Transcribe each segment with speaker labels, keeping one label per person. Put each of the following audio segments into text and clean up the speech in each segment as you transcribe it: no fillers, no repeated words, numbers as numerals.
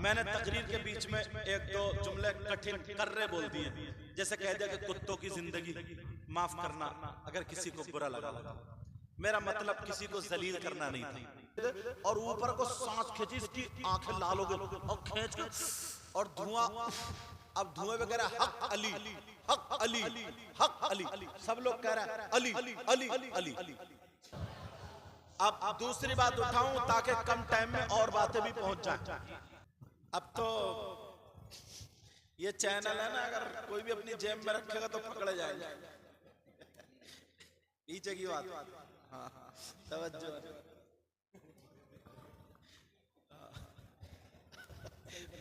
Speaker 1: मैंने तकरीर के बीच में एक दो जुमले कठिन कर्रे बोल दिए, जैसे कह दिया कि कुत्तों की जिंदगी, माफ करना अगर किसी को बुरा लगा। मेरा मतलब किसी को जलील करना नहीं था। और ऊपर को सांस खींची, इसकी आंखें लाल हो गई और खींच के और धुआं। अब धुएं में कह रहा है हक अली, हक अली, हक अली। सब लोग कह रहे हैं अली अली अली अली। अब दूसरी बात उठाऊं ताकि कम टाइम में और बातें भी पहुंच जाएं। अब तो ये चैनल है ना, अगर कोई भी अपनी जेब में रखेगा तो पकड़े जाएंगे। पीछे की बात, हाँ तवज्जो।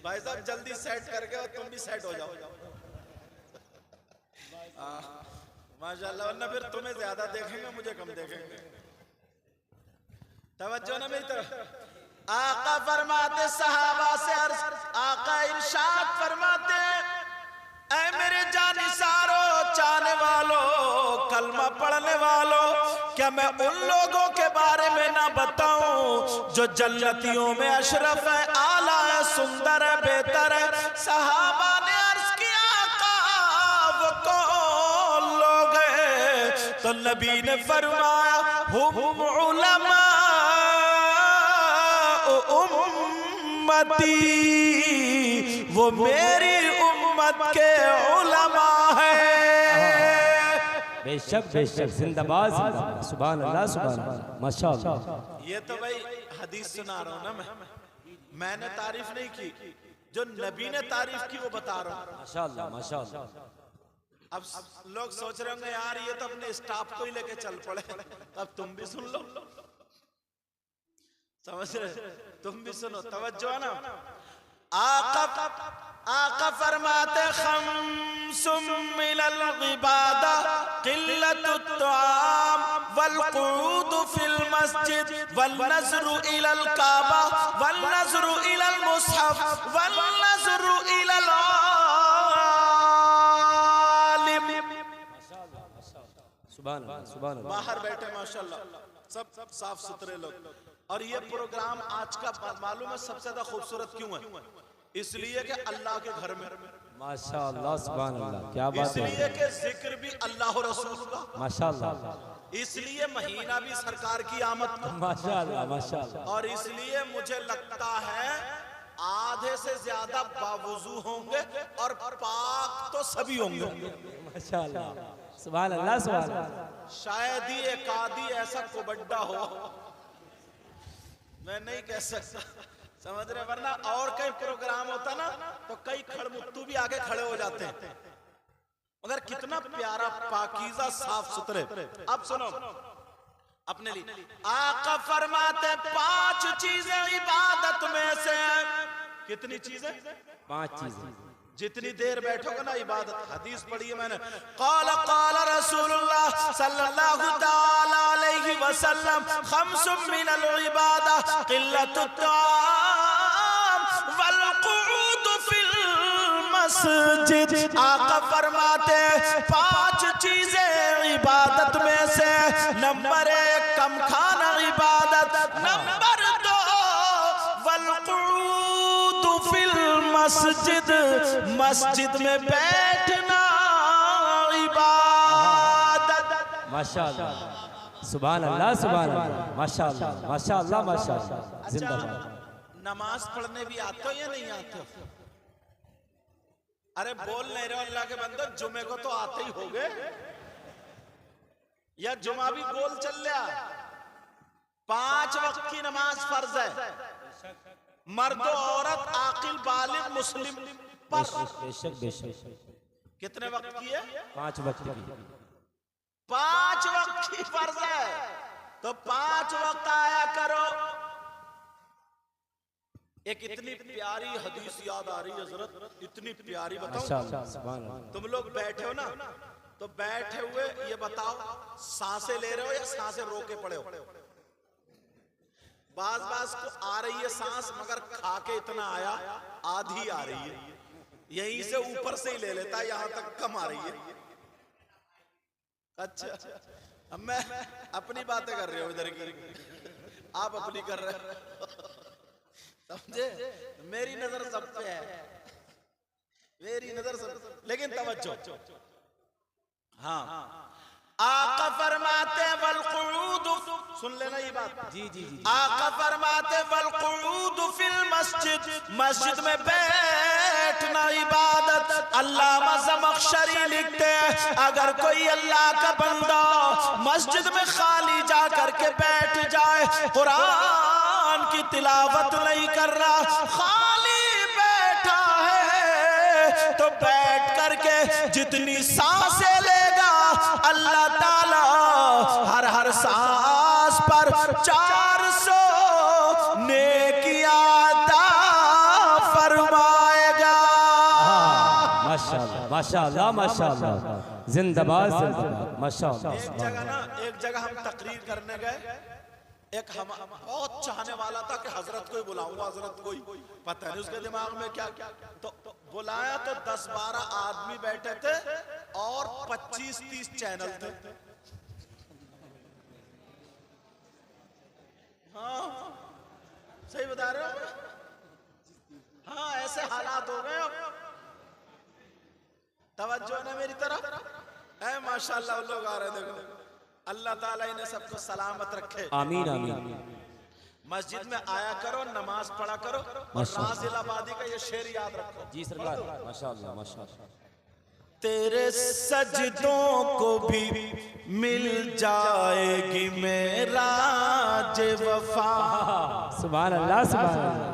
Speaker 1: भाई साहब जल्दी सेट करके और तुम भी सेट हो जाओ। माशाल्लाह, वरना फिर तुम्हें ज्यादा देखेंगे, मुझे कम देखेंगे। तवज्जो ना मेरी तरफ। आका फरमाते सहाबा से अर्ज, आका इरशाद फरमाते, ऐ मेरे जानिसारो चाहने वालों, कलमा पढ़ने वालों, क्या मैं उन लोगों के बारे में ना बताऊं जो जन्नतियों में अशरफ है, आला है, सुंदर है, बेहतर है। सहाबा ने अर्ज किया, आका वो कौन लोग हैं? तो नबी ने फरमाया, हुम उलमा उम्मती, वो मेरी उम्मत के उलमा है।
Speaker 2: बेशक बेशक, जिंदाबाद जिंदाबाद, सुभान अल्लाह सुभान अल्लाह, माशाअल्लाह।
Speaker 1: ये तो भाई हदीस सुना रहा हूँ ना मैंने तारीफ नहीं की, जो नबी ने तारीफ की वो बता रहा हूँ।
Speaker 2: माशाअल्लाह माशाअल्लाह।
Speaker 1: अब लोग सोच रहे होंगे यार ये तो अपने स्टाफ को ही लेके चल पड़े, अब तुम भी सुन लो, समझ रहे, तुम भी सुनो, तवज्जो है ना। आका फरमाते, खम्सुम मिनल इबादा किल्लतुत तुआम वल क़ुऊद फिल मस्जिद वल नज़रु इलल काबा वल नज़रु इलल मुसहफ वल नज़रु इलल आलिम।
Speaker 2: सुभान अल्लाह सुभान अल्लाह।
Speaker 1: बाहर बैठे माशाल्लाह सब साफ सुथरे लोग। और ये प्रोग्राम आज का मालूम है सबसे ज्यादा खूबसूरत क्यों है? इसलिए कि अल्लाह के घर में,
Speaker 2: माशाअल्लाह सुभान अल्लाह, क्या बात है।
Speaker 1: इसलिए कि जिक्र भी अल्लाह और रसूल का,
Speaker 2: माशाअल्लाह,
Speaker 1: इसलिए महीना भी सरकार की आमद का,
Speaker 2: माशाअल्लाह माशाअल्लाह।
Speaker 1: और इसलिए मुझे लगता है आधे से ज्यादा बावुजू होंगे और पाक तो सभी होंगे।
Speaker 2: माशाअल्लाह सुभान अल्लाह सुभान अल्लाह।
Speaker 1: शायद ही एक आदि ऐसा कोबड्डा हो, मैं नहीं कह सकता, समझ रहे, वरना और कई प्रोग्राम होता ना तो कई खड़मुत्तू भी आगे खड़े हो जाते हैं। मगर कितना प्यारा पाकीज़ा साफ सुथरे। अब सुनो अपने लिए, आका फरमाते 5 चीजें इबादत में से। कितनी चीजें? 5 चीजें। जितनी देर बैठोगे ना इबादत, हदीस पढ़ी है मैंने, क़ाल रसूलुल्लाह सल्लल्लाहु तआला अलैहि वसल्लम, खम्सुम मिनल इबादा क़िल्लतुत तुआम वल क़ुऊद फिल मस्जिद। आका फरमाते 5 चीजें इबादत में से। नंबर 1 कम खाना इबादत, नंबर 2 वल क़ुऊद फिल मस्जिद, मस्जिद में बैठना इबादत।
Speaker 2: माशाअल्लाह सुभान अल्लाह सुभान अल्लाह, माशाअल्लाह माशाअल्लाह माशाअल्लाह, जिंदाबाद।
Speaker 1: नमाज पढ़ने भी आते हो या नहीं आते हो? अरे बोल नहीं रहे अल्लाह के बंदो, जुमे को तो आते ही होगे, या जुमा भी गोल चल रहा। 5 वक्त की नमाज फर्ज है, मर्द औरत आकिल बालिग मुस्लिम पर।
Speaker 2: बेशक बेशक।
Speaker 1: कितने वक्त की है?
Speaker 2: 5 वक्त की।
Speaker 1: 5 वक्त की फर्ज है, तो 5 वक्त आया करो। एक इतनी प्यारी हदीस याद आ रही है हजरत, इतनी प्यारी, बताओ। तुम लोग बैठे हो ना, तो बैठे हुए ये बताओ सांसें ले रहे हो या सांसें रोके पड़े हो? बाज को आ रही है सांस, मगर खा के इतना आया आधी आ रही है, यहीं से ऊपर से ही ले लेता है, यहां तक कम आ रही है। अच्छा, अब मैं अपनी बातें कर रही हूँ इधर की, आप अपनी कर रहे हो। समझे? मेरी नजर सब पे है, मेरी नजर सब, लेकिन तवज्जो, हाँ आका फरमाते वल क़ुऊद, सुन लेना ये बात,
Speaker 2: जी जी जी,
Speaker 1: आका फरमाते वल क़ुऊद फिल मस्जिद, मस्जिद में बैठना इबादत। अल्लामा ज़मख़शरी लिखते हैं अगर कोई अल्लाह का बंदा मस्जिद में खाली जा करके बैठ जाए, कुरान की तिलावत नहीं कर रहा, खाली बैठा है, तो बैठ करके जितनी सांसें लेगा अल्लाह ताला हर सांस पर 400 नेकियां अता फरमाएगा।
Speaker 2: माशाअल्लाह माशाअल्लाह माशाअल्लाह, जिंदाबाद जिंदाबाद, माशाअल्लाह।
Speaker 1: एक जगह हम तकरीर करने गए, एक हम बहुत चाहने वाला था कि हजरत को ही बुलाऊंगा, हजरत को ही, पता नहीं उसके दिमाग में क्या क्या, तो बुलाया तो 10-12 आदमी बैठे थे और 25-30 चैनल थे। हाँ सही बता रहे हो? हाँ ऐसे हालात हो गए अब। तवज्जो है ना मेरी तरफ? है माशाल्लाह, लोग आ रहे हैं, देखो अल्लाह ताला इन्हें सबको सलामत रखे,
Speaker 2: आमीन आमीन।
Speaker 1: मस्जिद में आया करो, नमाज पढ़ा करो, और नाज़िल आबादी का ये शेर याद रखो।
Speaker 2: जी सरकार, माशाअल्लाह माशाअल्लाह।
Speaker 1: तेरे सजदों को भी मिल जाएगी मेरा जे वफा।
Speaker 2: सुभान अल्लाह सुभान अल्लाह।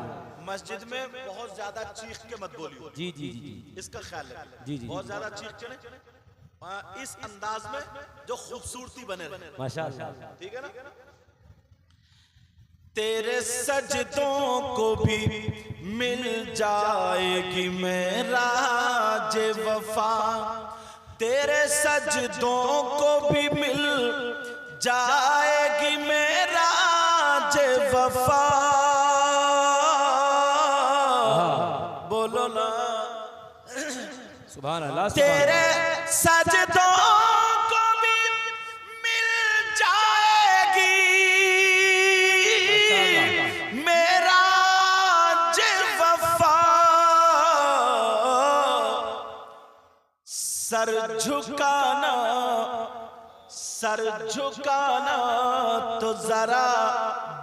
Speaker 1: मस्जिद में बहुत ज्यादा चीख के मत बोलियो,
Speaker 2: जी जी जी जी,
Speaker 1: इसका ख्याल है।
Speaker 2: जी जी,
Speaker 1: बहुत ज्यादा चीख के नहीं, इस अंदाज में जो खूबसूरती बने रहे,
Speaker 2: माशाअल्लाह।
Speaker 1: ठीक है ना? तेरे सजदों को भी मिल जाएगी मेरा जे वफा, तेरे सजदों को भी मिल जाएगी मेरा जे वफा। बोलो ना
Speaker 2: सुभान अल्लाह।
Speaker 1: तेरे सजदों को भी मिल जाएगी मेरा जे वफा, सर झुकाना, सर झुकाना तो जरा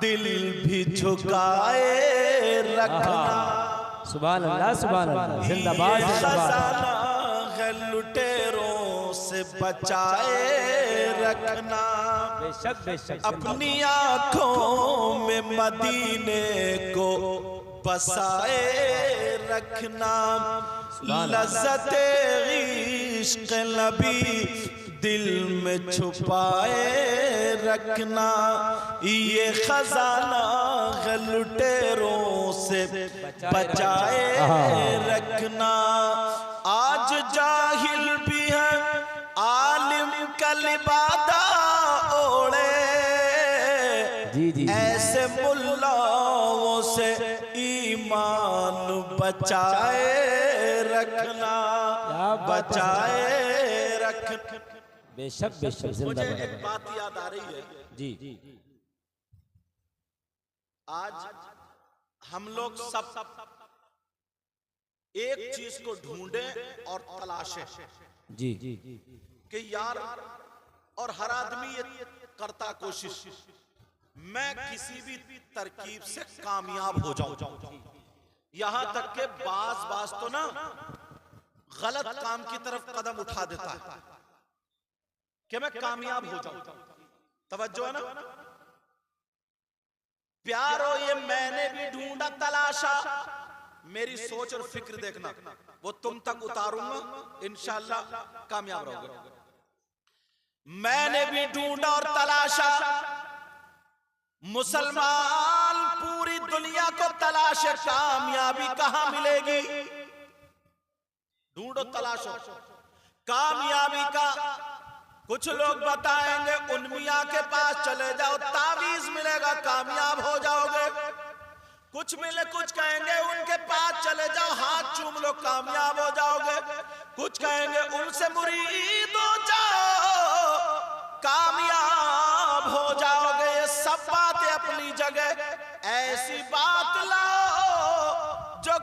Speaker 1: दिल भी झुकाए रखना।
Speaker 2: सुभान अल्लाह सुभान अल्लाह, जिंदाबाद जिंदाबाद।
Speaker 1: लुटेरों से बचाए रखना,
Speaker 2: बेशक बेशक।
Speaker 1: अपनी आंखों में मदीने को बसाए रखना, लज़्ज़ते इश्क़ नबी दिल में छुपाए रखना, ये खजाना लुटेरों से बचाए रखना। आज जाहिल भी है आलिम का लिबादा ओढ़े,
Speaker 2: जी जी,
Speaker 1: ऐसे मुल्लाओं से ईमान बचाए रखना, बचाए रखना।
Speaker 2: बेशक बेशक,
Speaker 1: मुझे
Speaker 2: जिंदाबाद।
Speaker 1: एक बात याद आ रही है
Speaker 2: जी,
Speaker 1: आज हम लोग सब एक चीज को ढूंढे और तलाशे
Speaker 2: जी,
Speaker 1: कि यार, और हर आदमी ये करता कोशिश, मैं किसी भी तरकीब से कामयाब हो जाऊं। यहां तक के बाज तो ना गलत काम की तरफ कदम उठा देता है कि मैं कामयाब हो जाऊं। तवज्जो है ना? प्यारो ये मैंने भी ढूंढा तलाशा, मेरी सोच और फिक्र देखना, वो तुम तक उतारूंगा, इंशाअल्लाह कामयाब रहोगे। मैंने भी ढूंढा और तलाशा, मुसलमान पूरी दुनिया को तलाशे, कामयाबी कहां मिलेगी? ढूंढो तलाशो कामयाबी का। कुछ लोग बताएंगे उन मियां के पास चले जाओ, तावीज मिलेगा, कामयाब हो जाओगे। कुछ मिले, कुछ कहेंगे उनके पास चले जाओ, हाथ चूम लो, कामयाब हो जाओगे। कुछ कहेंगे उनसे मुरीद हो जाओ, कामयाब हो जाओगे। ये सब बातें अपनी जगह, ऐसी बात लाओ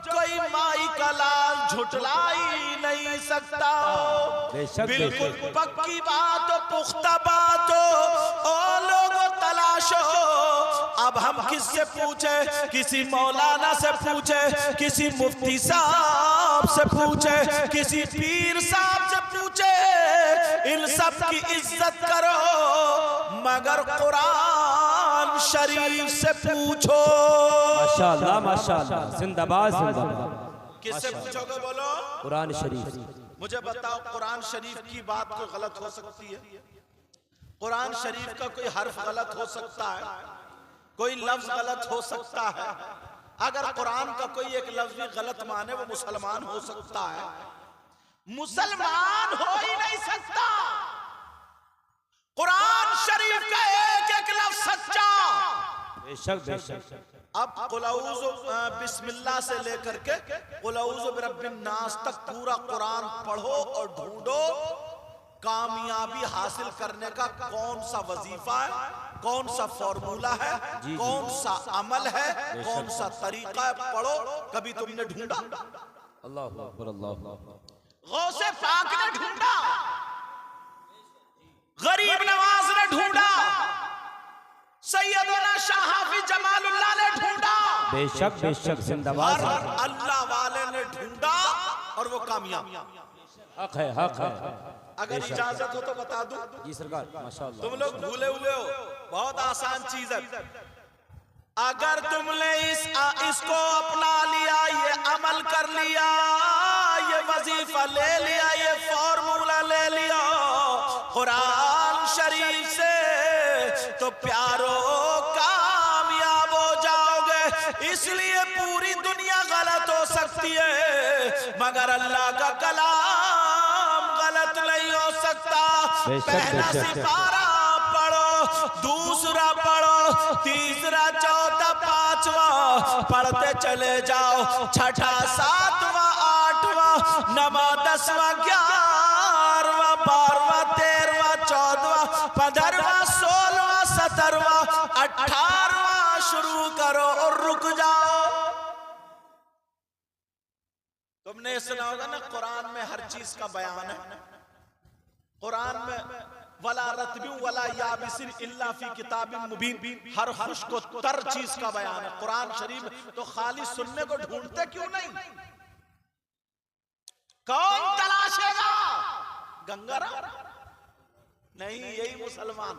Speaker 1: कोई माई का लाल झुटलाई नहीं सकता। बिल्कुल पक्की बात हो, पुख्ता बात हो, ओ लोगों तलाशो। अब हम किससे पूछे? किसी मौलाना से पूछे, किसी मुफ्ती साहब से पूछे, किसी पीर साहब से पूछे, इन सब की इज्जत करो, मगर कुरान शरीफ से पूछो।
Speaker 2: माशाअल्लाह माशाअल्लाह, जिंदाबाद जिंदाबाद।
Speaker 1: किससे पूछोगे बोलो?
Speaker 2: कुरान शरीफ।
Speaker 1: मुझे बताओ, कुरान शरीफ की बात कोई गलत हो सकती है? कुरान शरीफ का कोई हर्फ गलत हो सकता है? कोई लफ्ज गलत हो सकता है? अगर कुरान का कोई एक लफ्ज भी गलत माने वो मुसलमान हो सकता है? मुसलमान हो ही नहीं सकता। कुरान शरीफ का एक एक लफ्ज सच्चा।
Speaker 2: बेशक बेशक।
Speaker 1: अब कुलौज़ु बिस्मिल्लाह से लेकर के कुलौज़ु बिरब्बिन नास तक पूरा कुरान पढ़ो और ढूंढो कामयाबी हासिल करने का कौन सा वजीफा है, कौन सा फॉर्मूला है, कौन सा अमल है, कौन सा तरीका है, पढ़ो। कभी तुमने ढूंढा?
Speaker 2: अल्लाह अकबर अल्लाह।
Speaker 1: गौसे पाक ने ढूंढा, गरीब नवाज ने ढूंढा, सैयदना शाह हाफिज जमालुल्लाह ने ढूंढा,
Speaker 2: बेशक बेशक, जिंदाबाद।
Speaker 1: अल्लाह वाले ने ढूंढा और वो कामयाब।
Speaker 2: हक है हक है।
Speaker 1: अगर इजाजत हो तो बता दूं?
Speaker 2: जी सरकार, माशाअल्लाह।
Speaker 1: तुम लोग भूले हुए हो, बहुत आसान चीज है। अगर तुमने इसको अपना लिया, ये अमल कर लिया, ये वजीफा ले लिया, ये फॉर्मूला ले लिया कुरान शरीफ से, तो प्यारो कामयाब हो जाओगे। इसलिए पूरी दुनिया गलत हो सकती है, मगर अल्लाह का कलाम गलत नहीं हो सकता। पहला सिपारा पढ़ो, दूसरा पढ़ो, तीसरा, चौथा, पांचवा पढ़ते चले जाओ। छठा, सातवां, आठवां, नवा, 10वां, 11वां, 12वां, 13वां, 14वां, 15वां, 16वां, 17वां, 18वां शुरू करो और रुक जाओ। तुमने सुना होगा ना, कुरान में हर चीज का बयान है। कुरान में वला रत्बिन वला याबिसिन इल्ला फी किताबिन मुबीन, हर खुश्क को तर चीज का बयान है कुरान शरीफ। तो खाली सुनने को ढूंढते क्यों नहीं? कौन तलाशेगा? गंगारा नहीं, यही मुसलमान।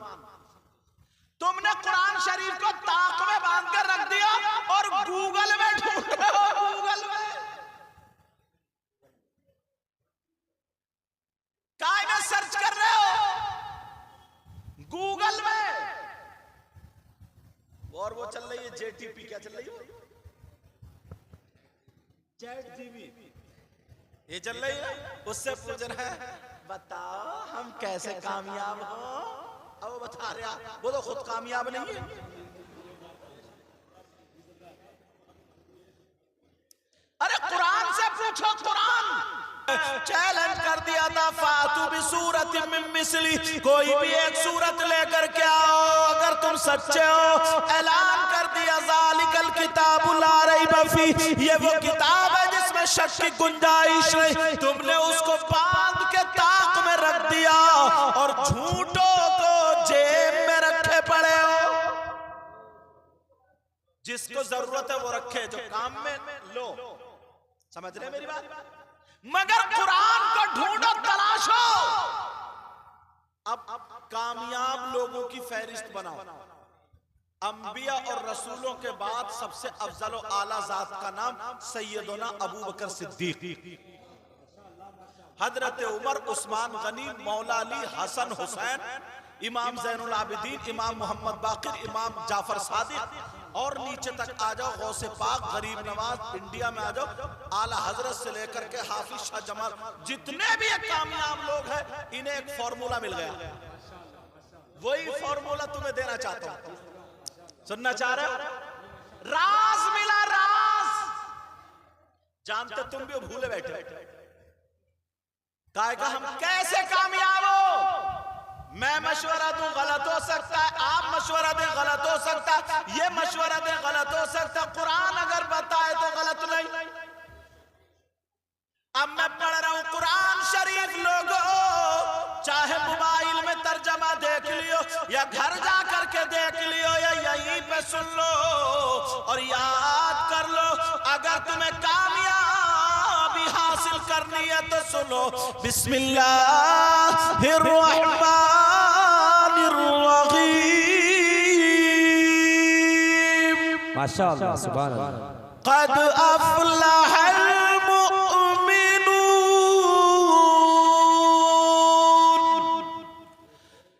Speaker 1: तुमने कुरान शरीफ को ताक में बांध कर रख दिया और गूगल में ढूंढ रहे हो। गूगल में काय में सर्च कर रहे हो? गूगल में। और वो चल रही है जेटीपी, क्या चल रही है? चैट जीबी, ये चल रही है। उससे पूछ रहा है बताओ हम कैसे कामयाब हो। अब वो बता रहा, वो तो खुद कामयाब नहीं है। अरे कुरान से पूछो। कुरान चैलेंज कर दिया था, फातू भी सूरत मिन मिस्ली, कोई भी एक सूरत लेकर के आओ अगर तुम सच्चे हो। ऐलान कर दिया, ज़ालिकल किताबु ला रैब फीह, ये वो किताब है जिसमें शक की गुंजाइश नहीं। तुमने उसको बांध के ताक में रख दिया और झूठों को जेब में रखे पड़े हो। जिसको जरूरत है वो रखे, जो काम में लो। समझ रहे मेरी बात? मगर कुरान को ढूंढो, तलाशो। अब कामयाब लोगों की फहरिस्त बनाओ। अंबिया और रसूलों के बाद सबसे अफजल और आला जात का नाम सैयदना अबू बकर सिद्दीक, हजरत उमर, उस्मान गनी, मौला अली, हसन हुसैन, इमाम ज़ैनुल आबिदीन, इमाम मोहम्मद बाकिर, इमाम जाफर सादिक, और नीचे तक आ जाओ, गौसे पाक, गरीब नवाज, इंडिया में आ जाओ, आला हजरत से लेकर के हाफिज शाह जमाल, जितने भी कामयाब लोग हैं, इन्हें एक फॉर्मूला मिल गया। वही फॉर्मूला तुम्हें देना चाहता हूं। सुनना चाह रहे हो? राज मिला, राज। जानते तुम भी भूले बैठे। कहा हम कैसे कामयाब हो? मैं मशवरा दूं गलत हो सकता है, आप मशवरा दें गलत हो सकता है, ये मशवरा दें गलत हो सकता है, कुरान अगर बताए तो गलत नहीं। अब मैं पढ़ रहा हूं कुरान शरीफ, लोगों चाहे मोबाइल में तर्जमा देख लियो या घर जा करके देख लियो या यहीं पे सुन लो और याद कर लो। अगर तुम्हें कामयाबी हासिल करनी है तो सुनो, बिस्मिल्लाहिर्रहमानिर्रहीम।
Speaker 2: माशाअल्लाह, सुभान अल्लाह।
Speaker 1: क़द अफ़लहल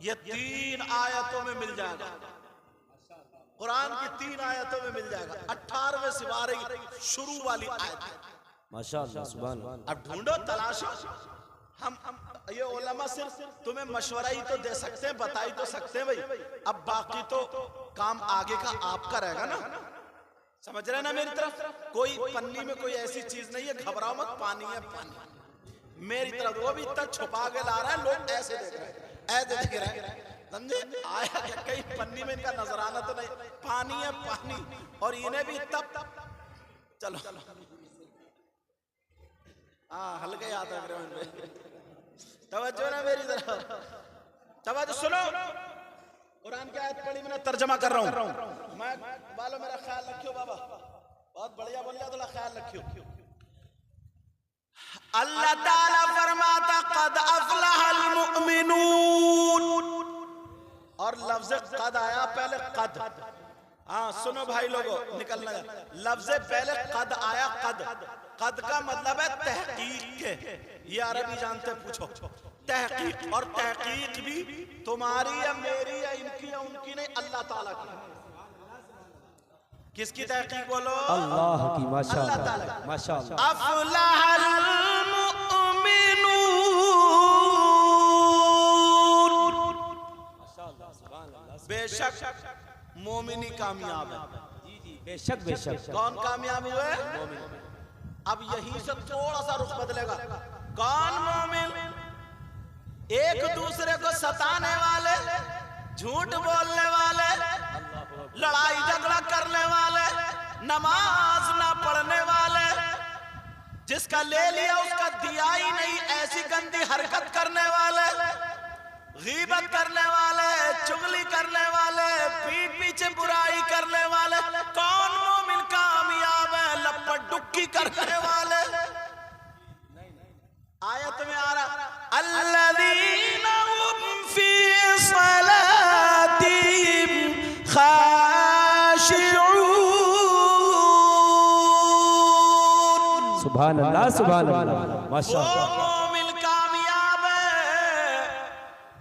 Speaker 1: ये 3 आयतों में मिल जाएगा, कुरान की 3 आयतों में मिल जाएगा। 18वें सिवारे की शुरू वाली आयत है।
Speaker 2: माशाअल्लाह, सुभान अल्लाह।
Speaker 1: अब ढूंढो, तलाशो। हम ये उलमा सिर्फ तुम्हें मशवरा ही तो दे सकते हैं, बता ही तो सकते हैं भाई। अब बाकी तो काम आगे का आपका रहेगा ना। समझ रहे ना मेरी तरफ? कोई पन्नी में कोई ऐसी चीज नहीं है, घबराओ मत, पानी है पानी। मेरी तरफ वो भी इतना छुपा के ला रहा है, लोग ऐसे देख रहे हैं, ऐसे देख रहे हैं, समझे? आया कहीं पन्नी में इनका नजराना तो नहीं, पानी है पानी। और इन्हें भी तब चलो हाँ हल्के याद रख रहे हो। तवज्जो ना मेरी तरफ, तवज्जो सुनो। कुरान की आयत पढ़ी, मैंने तर्जमा कर रहा हूँ। मैं बालो मेरा ख्याल रखियो बाबा, बहुत बढ़िया बोल रहा, थोड़ा ख्याल रखियो। अल्लाह ताला फरमाता क़द अफ़लहल मुमिनून, और लफ्ज़ क़द आया पहले, क़द। हाँ सुनो भाई लोगों, निकलना लफ्ज़ पहले क़द आया। क़द, क़द का मतलब है तहकीक के। ये अरबी जानते, पूछो। तहकीक, और तहकीक भी तुम्हारी या मेरी या इनकी या उनकी नहीं, अल्लाह ताला की। किसकी तहकीक बोलो?
Speaker 2: अल्लाह की।
Speaker 1: अल्लाह ताला।
Speaker 2: माशाअल्लाह।
Speaker 1: अफ़लहल बेशक मोमिनी कामयाब है।
Speaker 2: बेशक बेशक।
Speaker 1: कौन कामयाब हुए? अब यहीं से थोड़ा सा रुख बदलेगा। कौन मोमिन? एक दूसरे को सताने वाले, झूठ बोलने वाले, लड़ाई झगड़ा करने वाले, नमाज ना पढ़ने वाले, जिसका ले लिया उसका दिया ही नहीं, ऐसी गंदी हरकत करने वाले, गीबत करने वाले, चुगली करने वाले, पीठ पीछे बुराई करने वाले। कौन मोमिन कामयाब है? लपट डुक्की करने वाले। आयत में आ रहा, अल्लज़ीना हुम फी सलातिहिम खाशिऊन।
Speaker 2: सुभान अल्लाह, सुभान अल्लाह। माशाअल्लाह।
Speaker 1: मोमिन कामयाब है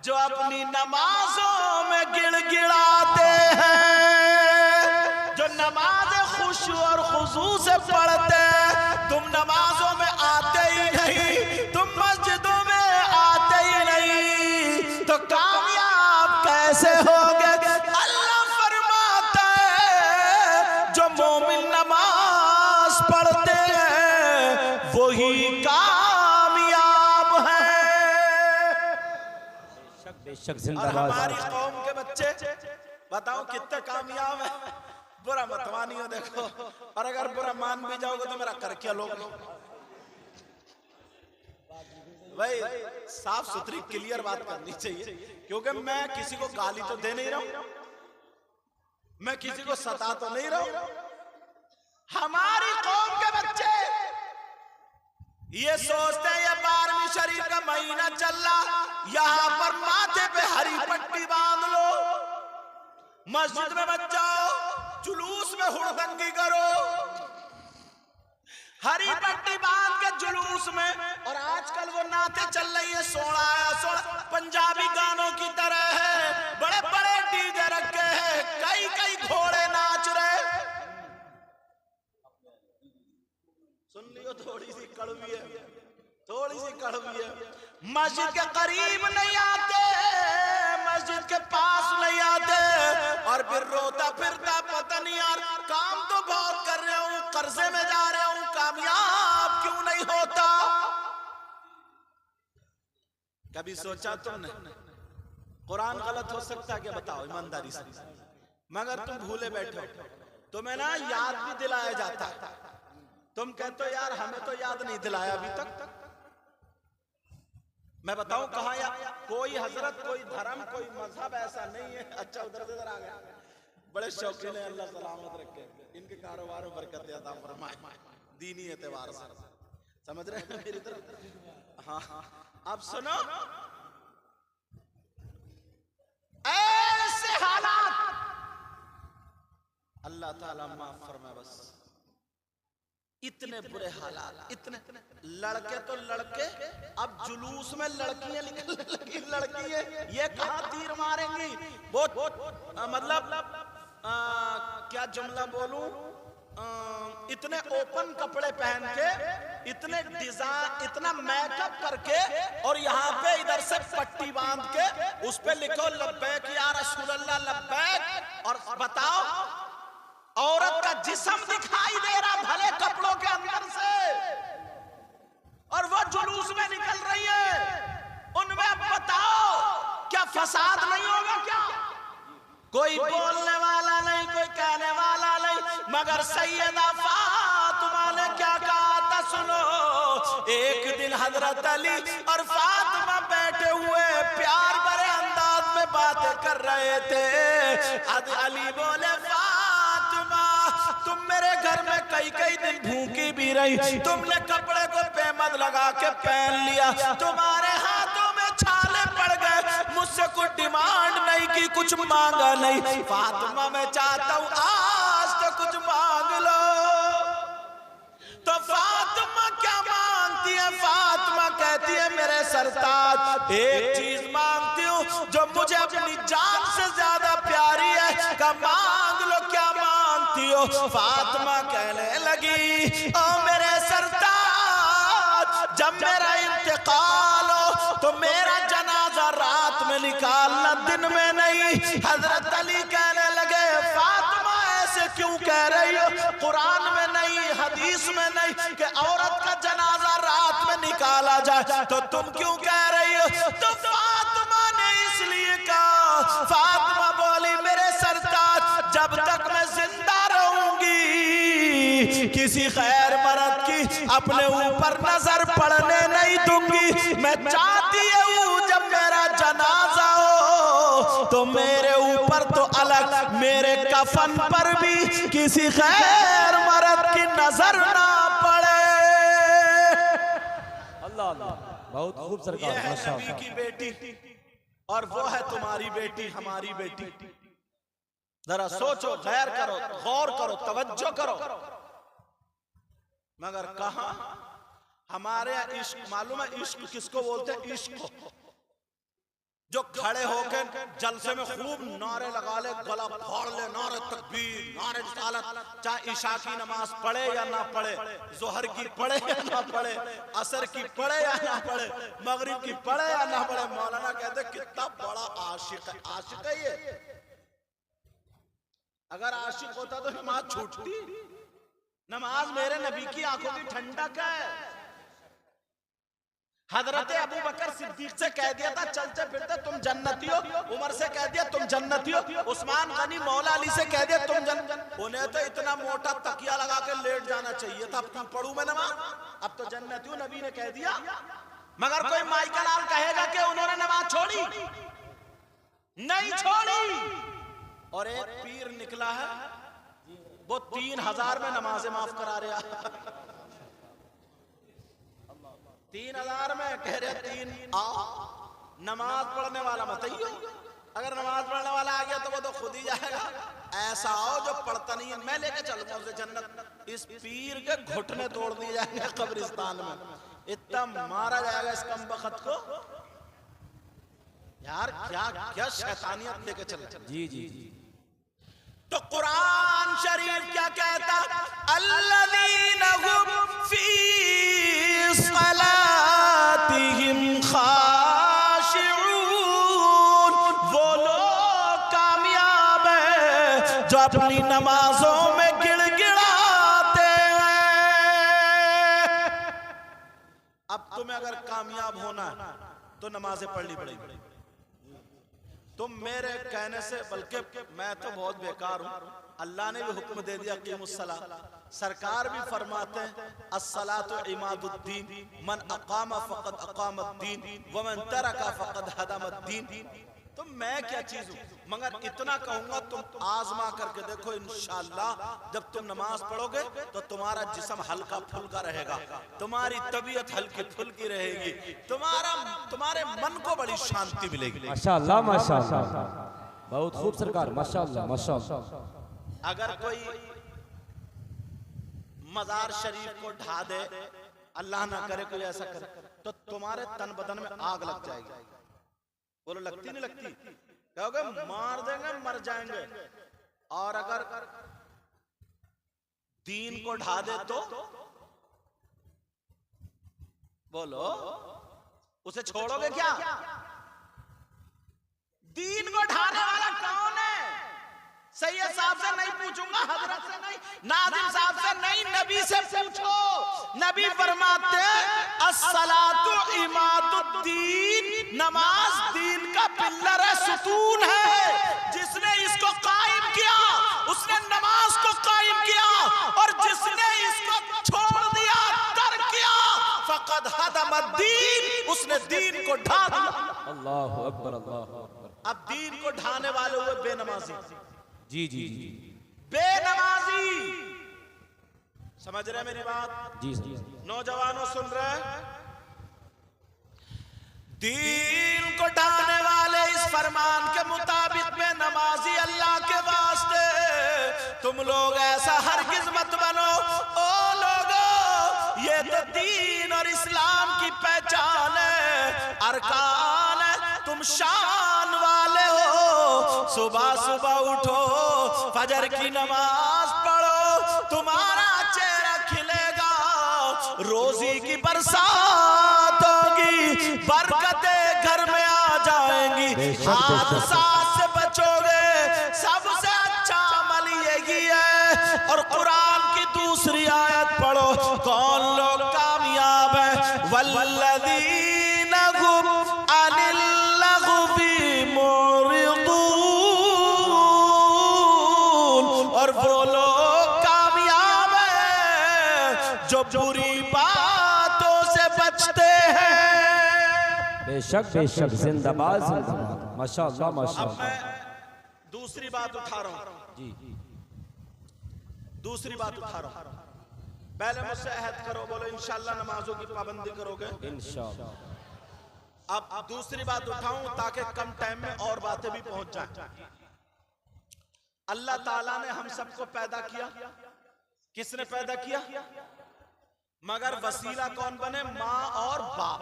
Speaker 1: जो अपनी नमाजों में गिड़गिड़ाते हैं, जो नमाज खुशू और खुशू से पढ़ते हैं। तुम नमाजों में आते ही नहीं, तुम मस्जिदों में आते ही नहीं, तो कामयाब कैसे होगे? अल्लाह फरमाता है जो मोमिन नमाज पढ़ते हैं वही कामयाब है।
Speaker 2: बेशक
Speaker 1: और
Speaker 2: जिंदाबाद।
Speaker 1: हमारी कौम के बच्चे बताओ कितने कामयाब है। बुरा मत मानियो, देखो, और अगर बुरा मान भी जाओगे तो मेरा कर क्या लोग भाई, साफ सुथरी क्लियर बात करनी चाहिए। क्योंकि मैं किसी को गाली तो दे नहीं रहा हूं, मैं किसी को सता तो नहीं रहा हूं। हमारी कौम के बच्चे ये सोचते हैं ये 12वीं शरीफ का महीना चल रहा, यहां पर माथे पे हरी पट्टी बांध लो, मस्जिद में बच जाओ, जुलूस में हुड़दंगी करो, हरी पट्टी बांध के जुलूस में। और आजकल वो नाते चल रही है, सोना आया सोना, पंजाबी गानों की तरह है, बड़े बड़े डीजे रखे हैं, कई कई घोड़े नाच रहे। सुन लियो, थोड़ी सी कड़वी है, थोड़ी सी कड़वी है। मस्जिद के करीब नहीं आते, मस्जिद के पास नहीं आते, और फिर रोता फिरता पता नहीं यार काम तो बहुत कर रहे हूं, कर्जे में जा रहे हूं, कामयाब क्यों नहीं होता। कभी सोचा तुमने कुरान गलत हो सकता है क्या? बताओ ईमानदारी से। मगर तुम भूले बैठे हो, तुम्हें ना याद भी दिलाया जाता है, तुम कहते हो यार हमें तो याद नहीं दिलाया अभी तक। मैं बताऊं कहां या कोई हजरत, कोई धर्म, कोई मजहब ऐसा नहीं है। अच्छा उधर से इधर आ गया, बड़े शौकीन है, अल्लाह सलामत रखे, इनके कारोबार में बरकत अता फरमाए दीनी एतबार से, समझ रहे हैं मेरी तरफ? हाँ अब सुनो, ऐसे हालात अल्लाह ताला माफ फरमाए। बस इतने बुरे हालात, इतने लड़के तो लड़के, अब जुलूस में लड़कियां निकलने लगी, लड़की है ये कहां तीर मारेंगी। बहुत मतलब क्या जुमला बोलूं, इतने ओपन कपड़े पहन के, इतने डिजाइन, इतना मेकअप करके, और यहाँ पे इधर से पट्टी बांध के उस पे लिखो लब्बैक या रसूल अल्लाह लब्बैक। और बताओ औरत का जिस्म दिखाई दे रहा भले कपड़ों के अंदर से, और वो जुलूस में निकल रही है। उनमें बताओ क्या फसाद नहीं होगा क्या? कोई बोलने वाला नहीं, कोई कहने वाला नहीं, मगर सैयदा फातिमा ने क्या कहा था सुनो। एक दिन हजरत अली और फातिमा बैठे हुए प्यार भरे अंदाज में बातें कर रहे थे। अली बोले फातिमा तुम मेरे घर में कई दिन भूखी भी रही, तुमने कपड़े को पेमद लगा के पहन लिया, तुम्हारे हाथों में छाले पड़ गए, मुझसे कुछ डिमांड नहीं की, कुछ मांगा नहीं। फातिमा मैं चाहता हूं आज तो कुछ मांग लो। तो फातिमा क्या मांगती है? फातिमा कहती है मेरे सरताज एक चीज मांगती हूँ जो मुझे अपनी जान से ज्यादा प्यारी है, का मांग लो, क्या मांगती हो? फातिमा कहने लगी ओ मेरे सरताज जब मेरा इंतकाल हो तो मेरा जनाजा रात में निकालना, दिन में नहीं। हजरत अली कहने लगे फातिमा ऐसे क्यों कह रही हो? कुरान में नहीं, हदीस में नहीं कि औरत का जनाजा रात में निकाला जाए, तो तुम क्यों कह रही हो? तो फातिमा ने इसलिए कहा, फातिमा बोली मेरे सरताज जब तक मैं जिंदा रहूंगी किसी खैर मर्द की अपने ऊपर नजर पड़ने नहीं दूंगी। मैं चाहती हूँ जब मेरा जनाजा हो तो मेरे ऊपर तो अलग, मेरे कफन पर भी किसी खैर मर्द की नजर ना पड़े।
Speaker 2: अल्लाह अल्लाह, बहुत खूब सरकार,
Speaker 1: ये है
Speaker 2: माशाअल्लाह।
Speaker 1: नबी की बेटी और वो है तुम्हारी बेटी, हमारी बेटी। जरा सोचो, गैर करो, गौर करो, तवज्जो करो। मगर कहा हमारे यहाँ इश्क, मालूम है इश्क किसको बोलते हैं? इश्क जो खड़े होकर जलसे में खूब नारे लगा ले, गला फाड़ ले, नारे तकबीर, नारे रिसालत, चाहे इशा की नमाज पढ़े या ना पढ़े, जोहर की पढ़े या ना पढ़े, असर की पढ़े या ना पढ़े, मगरिब की पढ़े या ना पढ़े, मौलाना कहते कितना बड़ा आशिक है। आशिक है ये। अगर आशिक होता तो नमाज छूटती? नमाज मेरे नबी की आंखों की ठंडक है। हजरत अबू बकर सिद्दीक से कह दिया था चलते फिरते तुम जन्नती हो, उमर से कह दिया तुम जन्नती हो, उस्मान गनी मौला अली से कह दिया तुम जन्नत। उन्हें तो इतना मोटा तकिया लगा के लेट जाना चाहिए था, अब तुम पढ़ू मैं नमाज, अब तो जन्नती हो, नबी ने कह दिया। मगर कोई माइका लाल कहेगा कि उन्होंने नमाज छोड़ी? नहीं छोड़ी। और एक पीर निकला है वो 3000 में नमाजें माफ करा रहा, 3000 में कह रहे 3 नमाज पढ़ने वाला बताइए। अगर नमाज पढ़ने वाला आ गया तो वो तो खुद ही जाएगा। ऐसा आओ जो पढ़ता नहीं है, मैं लेके चलूंगा उसे जन्नत। इस पीर के घुटने तोड़ दिए जाएंगे कब्रिस्तान में, इतना मारा जाएगा इस कमबख्त को। यार क्या क्या शैतानियत लेके चले।
Speaker 2: जी जी जी।
Speaker 1: तो कुरान शरीफ क्या कहता? अल्लज़ीना हुम फी अपनी नमाजों में गिड़गिड़ाते हैं। अब तुम्हें अगर कामयाब होना है तो नमाजें पढ़नी पड़ेगी। तुम मेरे कहने से, बल्कि मैं तो बहुत बेकार हूं, अल्लाह ने भी हुक्म दे दिया कीमुस्सला। सरकार भी फरमाते हैं अस्सलातु इमादुद्दीन मन अकामा फक़द अकामद्दीन व मन तरका फक़द हदमद्दीन। तो मैं क्या चीज हूं, मगर इतना कहूंगा तुम आजमा करके देखो, इंशाअल्लाह जब तुम नमाज पढ़ोगे तो तुम्हारा जिस्म हल्का फुल्का रहेगा, तुम्हारी तबीयत हल्की फुल्की रहेगी, तुम्हारे मन को बड़ी शांति मिलेगी।
Speaker 2: माशाअल्लाह माशाअल्लाह, बहुत खूब सरकार, माशाअल्लाह माशाअल्लाह।
Speaker 1: अगर कोई मजार शरीफ को ढा दे, अल्लाह ना करे कोई ऐसा करे, तो तुम्हारे तन बदन में आग लग जाएगी। बोलो लगती नहीं लगती? कहोगे मार देंगे मर जाएंगे। और अगर दीन को ढा दे तो बोलो उसे छोड़ोगे क्या? दीन को ढाने वाला कौन है? सैयद साहब से नहीं पूछूंगा, हजरत से नहीं, नाज़िम साहब से नहीं, नबी से पूछो। नबी फरमाते अस्सलातु इमादुद्दीन, नमाज दीन का पिल्लर है, सुतून है। जिसने इसको कायम किया उसने नमाज को कायम किया, और जिसने इसको छोड़ दिया, तर्क किया, फक़द हदमद्दीन, उसने दीन को ढा दिया।
Speaker 2: अल्लाहु अकबर अल्लाहु अकबर।
Speaker 1: अब दीन को ढाने वाले हुए बेनमाजी।
Speaker 2: जी जी जी,
Speaker 1: बेनमाजी। समझ रहे मेरी बात?
Speaker 2: जी जी।
Speaker 1: नौजवानों सुन रहे? दीन को ढाने वाले इस फरमान के मुताबिक बेनमाजी अल्लाह के वास्ते तुम लोग ऐसा हरगिज मत बनो। ओ लोगो, ये तो दीन और इस्लाम की पहचान है, अरकान है, तुम शान वाले हो। सुबह सुबह उठो, फजर की नमाज पढ़ो, तुम्हारा चेहरा खिलेगा, रोजी की बरसात होगी, बरकतें घर में आ जाएंगी, हादसात से बचोगे। सबसे अच्छा अमल यही है। और कुरान की दूसरी आयत पढ़ो, कौन लोग कामयाब है? वल्लज़ीना हुम अनिल लग़वी मुरिदून, और वो लोग कामयाब है जो बुरी बातों से बचते हैं।
Speaker 2: बेशक बेशक, जिंदाबाद जिंदाबाद, माशाअल्लाह
Speaker 1: अब
Speaker 2: माशाअल्लाह।
Speaker 1: मैं दूसरी बात उठा रहा हूं,
Speaker 2: जी
Speaker 1: दूसरी बात उठा रहा हूं। पहले मुझसे अहद करो, बोलो इंशाअल्लाह नमाजों की पाबंदी करोगे इंशाअल्लाह। अब दूसरी बात उठाऊं ताकि कम टाइम में और बातें भी पहुंच जाएं। अल्लाह ताला ने हम सबको पैदा किया। किसने पैदा किया? मगर वसीला कौन बने? माँ और बाप।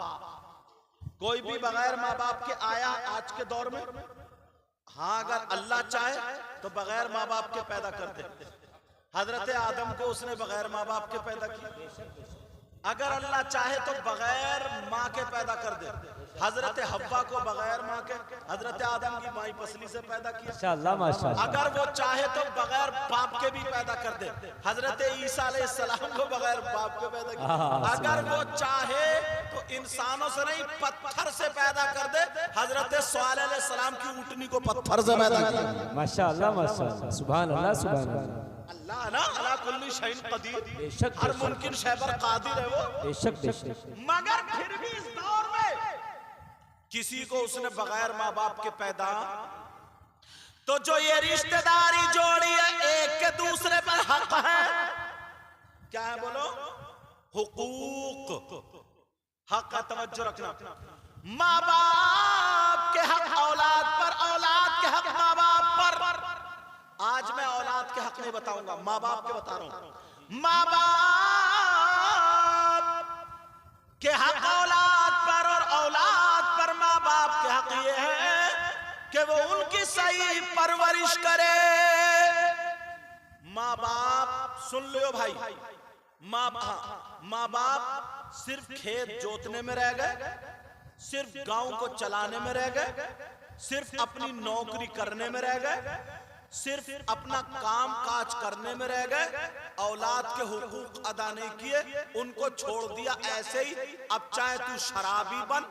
Speaker 1: कोई भी बगैर माँ बाप के आया आज के दौर में? हाँ, अगर अल्लाह चाहे तो बगैर माँ बाप के पैदा कर दे। हजरत आदम को उसने बगैर माँ बाप के पैदा किया। अगर अल्लाह चाहे तो बगैर माँ के पैदा कर दे। हजरत हव्वा को बगैर माँ के हजरत आदम की माई पसली से पैदा किया।
Speaker 2: माशाअल्लाह माशाअल्लाह।
Speaker 1: अगर वो चाहे तो बगैर बाप के भी पैदा कर दे। हजरत ईसा अलैहिस्सलाम को बगैर बाप के पैदा किया। अगर वो चाहे तो इंसानों से नहीं, पत्थर से पैदा कर दे। हजरत सवालिह अलैहिस्सलाम की ऊँटनी को पत्थर से पैदा किया।
Speaker 2: माशाअल्लाह माशाअल्लाह, सुभान अल्लाह सुभान अल्लाह।
Speaker 1: अल्लाह ना अला कुल्ली शैइन कदीर,
Speaker 2: बेशक
Speaker 1: हर मुमकिन शै पर कादिर है वो।
Speaker 2: बेशक बेशक।
Speaker 1: मगर फिर भी इस दौर में किसी को उसने बगैर माँ बाप के पैदा, तो जो ये रिश्तेदारी जोड़ी है, एक के दूसरे पर हक है। क्या है बोलो? हुकूक, हक का तवज्जो रखना। माँ बाप के हक औलाद पर, औलाद के हक माँ बाप पर। आज मैं औलाद के हक नहीं बताऊंगा, माँ बाप के बता रहा हूं। माँ बाप के हक औलाद पर, और औलाद पर माँ बाप के हक ये है कि वो उनकी सही परवरिश करे। माँ बाप सुन लियो भाई, माँ बाप सिर्फ खेत जोतने में रह गए, सिर्फ गांव को चलाने में रह गए, सिर्फ अपनी नौकरी करने में रह गए, सिर्फ अपना काम काज करने में रह गए, औलाद के हुकूक अदा नहीं किए, उनको छोड़ दिया ऐसे ही। अब चाहे तू शराबी बन,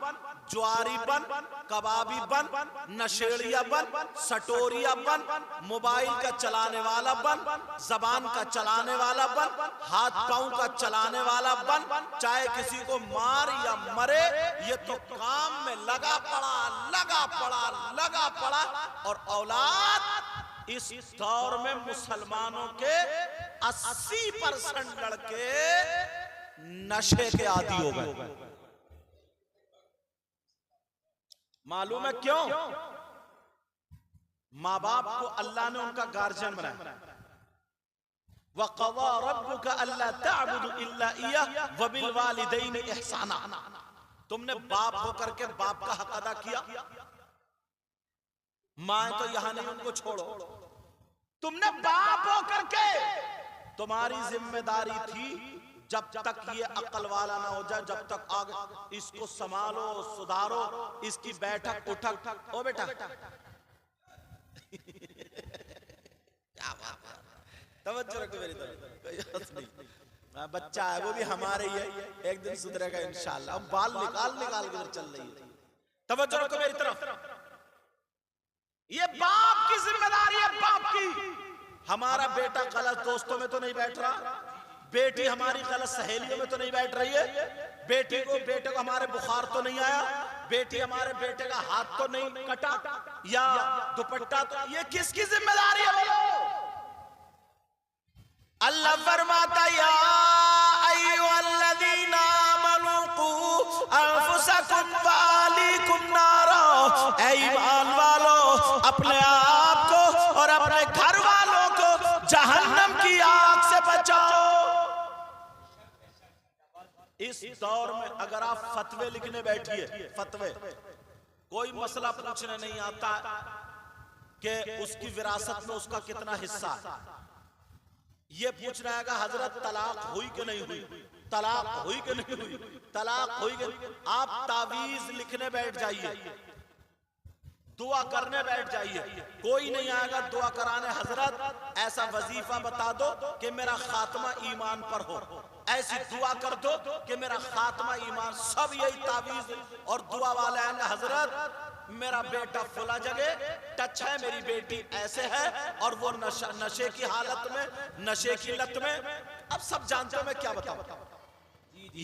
Speaker 1: ज्वारी बन, कबाबी बन, नशेड़िया बन, सटोरिया बन, मोबाइल का चलाने वाला बन, जबान का चलाने वाला बन, हाथ पांव का चलाने वाला बन, चाहे किसी को मार या मरे, ये तो काम में लगा पड़ा। और औलाद इस दौर में मुसलमानों के 80% लड़के नशे के आदी हो गए। मालूम है क्यों? माँ बाप को अल्लाह ने उनका गार्जियन बनाया। वक़ज़ा रब्बुका अल्ला तअबुदु इल्ला इय्याहु व बिल वालिदैनि इहसाना। तुमने बाप होकर के बाप का हक अदा किया। माँ तो यहां नहीं, उनको छोड़ो। तुमने बाप होकर के, तुम्हारी जिम्मेदारी थी जब तक ये अकल वाला ना हो जाए, जब तक आगे इसको संभालो, सुधारो, इसकी बैठक उठक। ओ बेटा क्या बात है, तवज्जो रखो मेरी तरफ, कोई हंस नहीं। बच्चा है वो भी हमारे ही है, एक दिन सुधरेगा इंशाअल्लाह। अब बाल निकाल के चल रही है। तवज्जो रखो मेरी तरफ, ये बाप की जिम्मेदारी है, बाप की। हमारा बेटा गलत दोस्तों में तो नहीं बैठ रहा, बेटी हमारी गलत सहेलियों में तो नहीं बैठ रही है, बेटे को हमारे बुखार तो नहीं आया, बेटी हमारे बेटे का हाथ तो नहीं कटा या दुपट्टा, तो ये किसकी जिम्मेदारी है बोलो? अल्लाह फरमाता या अय्युहल्लज़ीना आमनू कू अनफुसकुम व अहलीकुम नारा। ऐ ईमान वालों, अपने आप को और अपने घर वालों को जहन्नम की आग से बचाओ। इस दौर में अगर आप फतवे लिखने बैठिए, फतवे, कोई मसला पूछने नहीं आता कि उसकी विरासत में उसका कितना हिस्सा है, ये पूछना है हजरत तलाक हुई कि नहीं हुई, तलाक हुई कि नहीं हुई, तलाक हुई कि नहीं। आप तावीज लिखने बैठ जाइए, दुआ करने बैठ जाइए, कोई नहीं आएगा दुआ कराने, हजरत ऐसा वजीफा बता दो कि मेरा खात्मा ईमान पर हो, ऐसी दुआ कर दो कि मेरा खात्मा ईमान। सब यही तावीज और दुआ वाले आएंगे, हजरत मेरा बेटा फुला जगह टच है, मेरी बेटी ऐसे है और वो नशे की हालत में, नशे की लत में। अब सब जानते हो मैं क्या बताऊं,